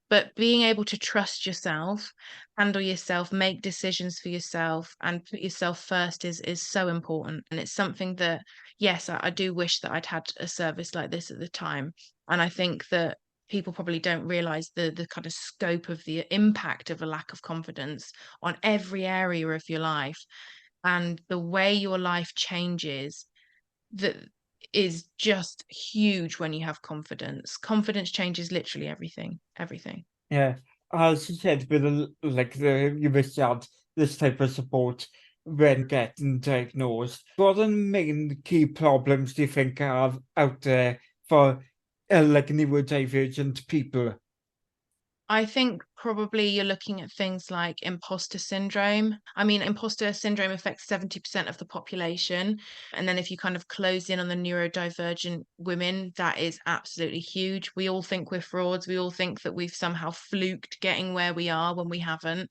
But being able to trust yourself, handle yourself, make decisions for yourself, and put yourself first is so important. And it's something that, yes, I do wish that I'd had a service like this at the time. And I think that people probably don't realize the kind of scope of the impact of a lack of confidence on every area of your life and the way your life changes that is just huge when you have confidence. Confidence changes literally everything, everything. Yeah, as you said, with like you wish you had this type of support when getting diagnosed. What are the main key problems do you think are out there for like neurodivergent people? I think probably you're looking at things like imposter syndrome. I mean, imposter syndrome affects 70% of the population. And then if you kind of close in on the neurodivergent women, that is absolutely huge. We all think we're frauds. We all think that we've somehow fluked getting where we are when we haven't.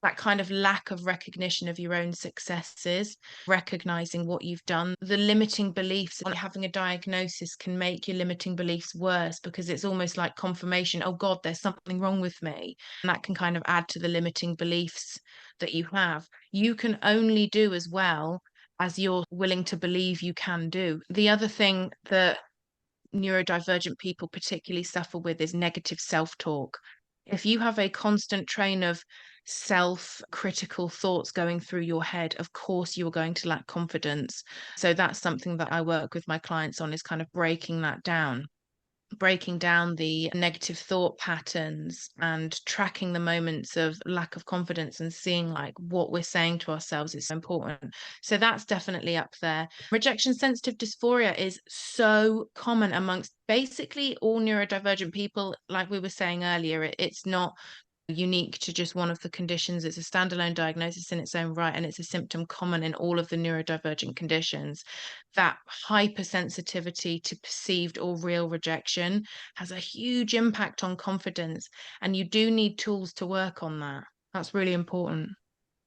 That kind of lack of recognition of your own successes, recognizing what you've done, the limiting beliefs, having a diagnosis can make your limiting beliefs worse because it's almost like confirmation, oh God, there's something wrong with me. And that can kind of add to the limiting beliefs that you have. You can only do as well as you're willing to believe you can do. The other thing that neurodivergent people particularly suffer with is negative self talk. If you have a constant train of self critical thoughts going through your head, of course you're going to lack confidence. So that's something that I work with my clients on is kind of breaking that down, breaking down the negative thought patterns and tracking the moments of lack of confidence and seeing like what we're saying to ourselves is so important. So that's definitely up there. Rejection sensitive dysphoria is so common amongst basically all neurodivergent people. Like we were saying earlier, it's not unique to just one of the conditions. It's a standalone diagnosis in its own right, and it's a symptom common in all of the neurodivergent conditions. That hypersensitivity to perceived or real rejection has a huge impact on confidence, and you do need tools to work on that. That's really important.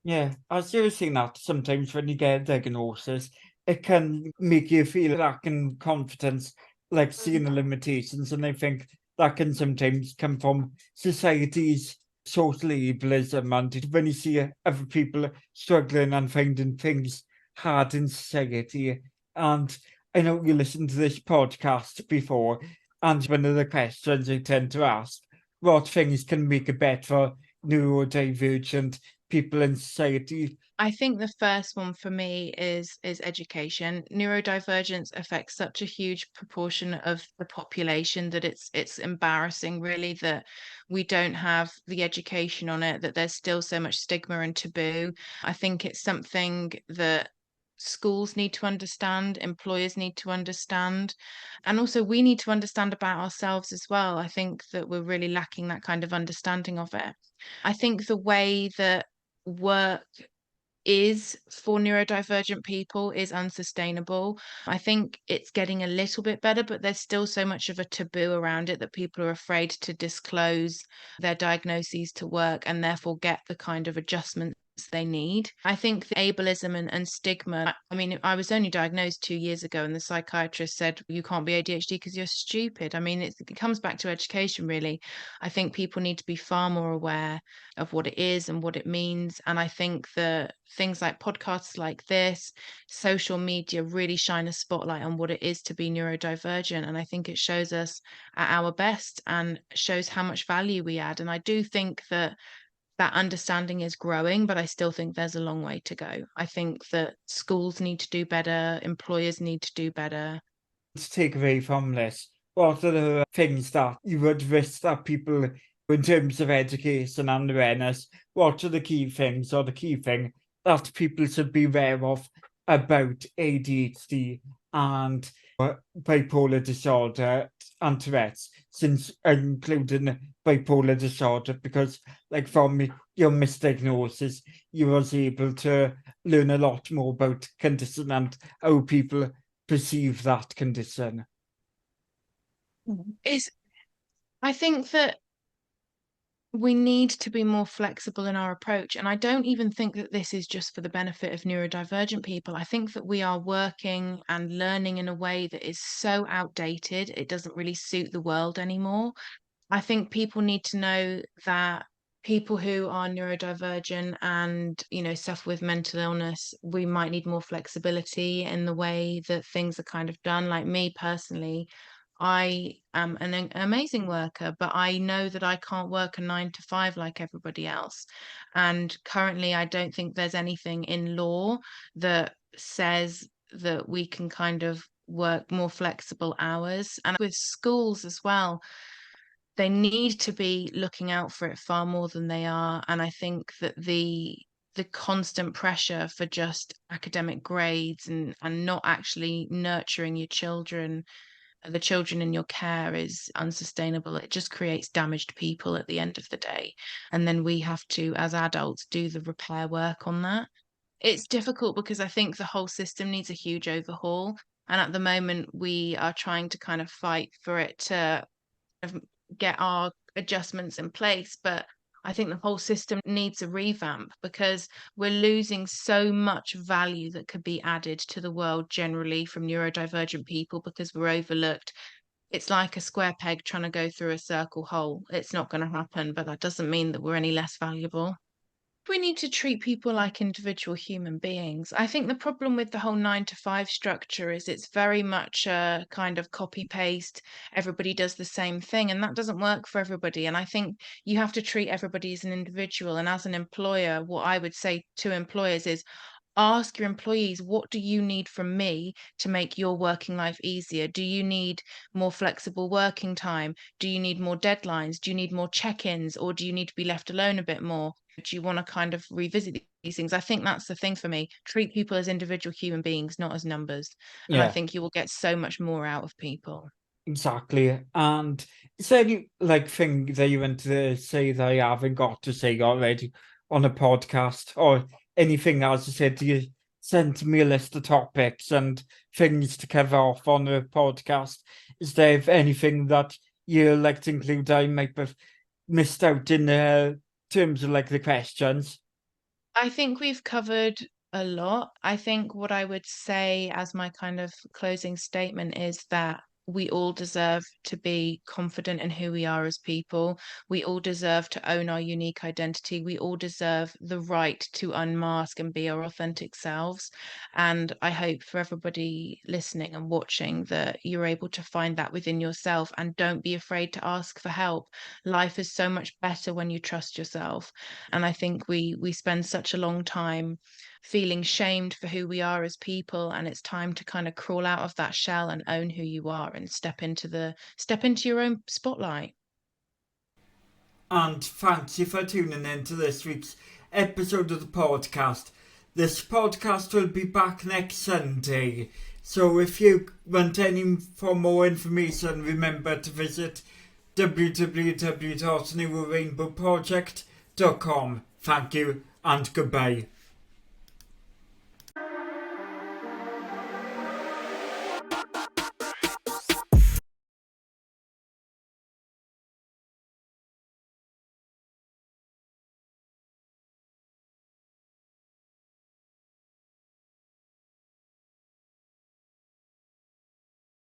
Yeah, I seriously think that sometimes when you get a diagnosis, it can make you feel lacking confidence, like seeing the limitations, and I think that can sometimes come from society's social ableism, and when you see other people struggling and finding things hard in society. And I know you listened to this podcast before, and one of the questions I tend to ask, what things can make it better for neurodivergent people in society? I think the first one for me is education. Neurodivergence affects such a huge proportion of the population that it's embarrassing really that we don't have the education on it, that there's still so much stigma and taboo. I think it's something that schools need to understand, employers need to understand, and also we need to understand about ourselves as well. I think that we're really lacking that kind of understanding of it. I think the way that work is for neurodivergent people is unsustainable. I think it's getting a little bit better, but there's still so much of a taboo around it that people are afraid to disclose their diagnoses to work and therefore get the kind of adjustments they need. I think the ableism and stigma. I mean, I was only diagnosed 2 years ago, and the psychiatrist said, you can't be ADHD because you're stupid. I mean, it comes back to education, really. I think people need to be far more aware of what it is and what it means. And I think that things like podcasts like this, social media really shine a spotlight on what it is to be neurodivergent. And I think it shows us at our best and shows how much value we add. And I do think that that understanding is growing, but I still think there's a long way to go. I think that schools need to do better, employers need to do better. To take away from this, what are the things that you would wish that people, in terms of education and awareness, what are the key things or the key thing that people should be aware of about ADHD and bipolar disorder and Tourette's, since including bipolar disorder, because like from your misdiagnosis, you was able to learn a lot more about condition and how people perceive that condition. Is I think that we need to be more flexible in our approach. And I don't even think that this is just for the benefit of neurodivergent people. I think that we are working and learning in a way that is so outdated, it doesn't really suit the world anymore. I think people need to know that people who are neurodivergent and, suffer with mental illness, we might need more flexibility in the way that things are kind of done. Like me personally, I am an amazing worker, but I know that I can't work a 9 to 5 like everybody else. And currently, I don't think there's anything in law that says that we can kind of work more flexible hours. And with schools as well, they need to be looking out for it far more than they are. And I think that the constant pressure for just academic grades and not actually nurturing your children, the children in your care, is unsustainable. It just creates damaged people at the end of the day. And then we have to, as adults, do the repair work on that. It's difficult because I think the whole system needs a huge overhaul. And at the moment, we are trying to kind of fight for it to of get our adjustments in place. But I think the whole system needs a revamp because we're losing so much value that could be added to the world generally from neurodivergent people because we're overlooked. It's like a square peg trying to go through a circle hole. It's not going to happen, but that doesn't mean that we're any less valuable. We need to treat people like individual human beings. I think the problem with the whole 9 to 5 structure is it's very much a kind of copy paste. Everybody does the same thing, and that doesn't work for everybody. And I think you have to treat everybody as an individual. And as an employer, what I would say to employers is ask your employees, what do you need from me to make your working life easier? Do you need more flexible working time? Do you need more deadlines? Do you need more check-ins, or do you need to be left alone a bit more? Do you want to kind of revisit these things? I think that's the thing for me. Treat people as individual human beings, not as numbers. And I Yeah, think you will get so much more out of people. exactly. And is there any like thing that you want to say that you haven't got to say already on a podcast, or anything? As I said, you sent me a list of topics and things to cover off on the podcast. Is there anything that you like to include I might have missed out in terms of like the questions? I think we've covered a lot. I think what I would say as my kind of closing statement is that we all deserve to be confident in who we are as people. We all deserve to own our unique identity. We all deserve the right to unmask and be our authentic selves. And I hope for everybody listening and watching that you're able to find that within yourself and don't be afraid to ask for help. Life is so much better when you trust yourself. And I think we spend such a long time feeling shamed for who we are as people, and it's time to kind of crawl out of that shell and own who you are and step into your own spotlight. And thank you for tuning in to this week's episode of the podcast. This podcast will be back next Sunday. So if you want any for more information, remember to visit www.newrainbowproject.com. Thank you and goodbye.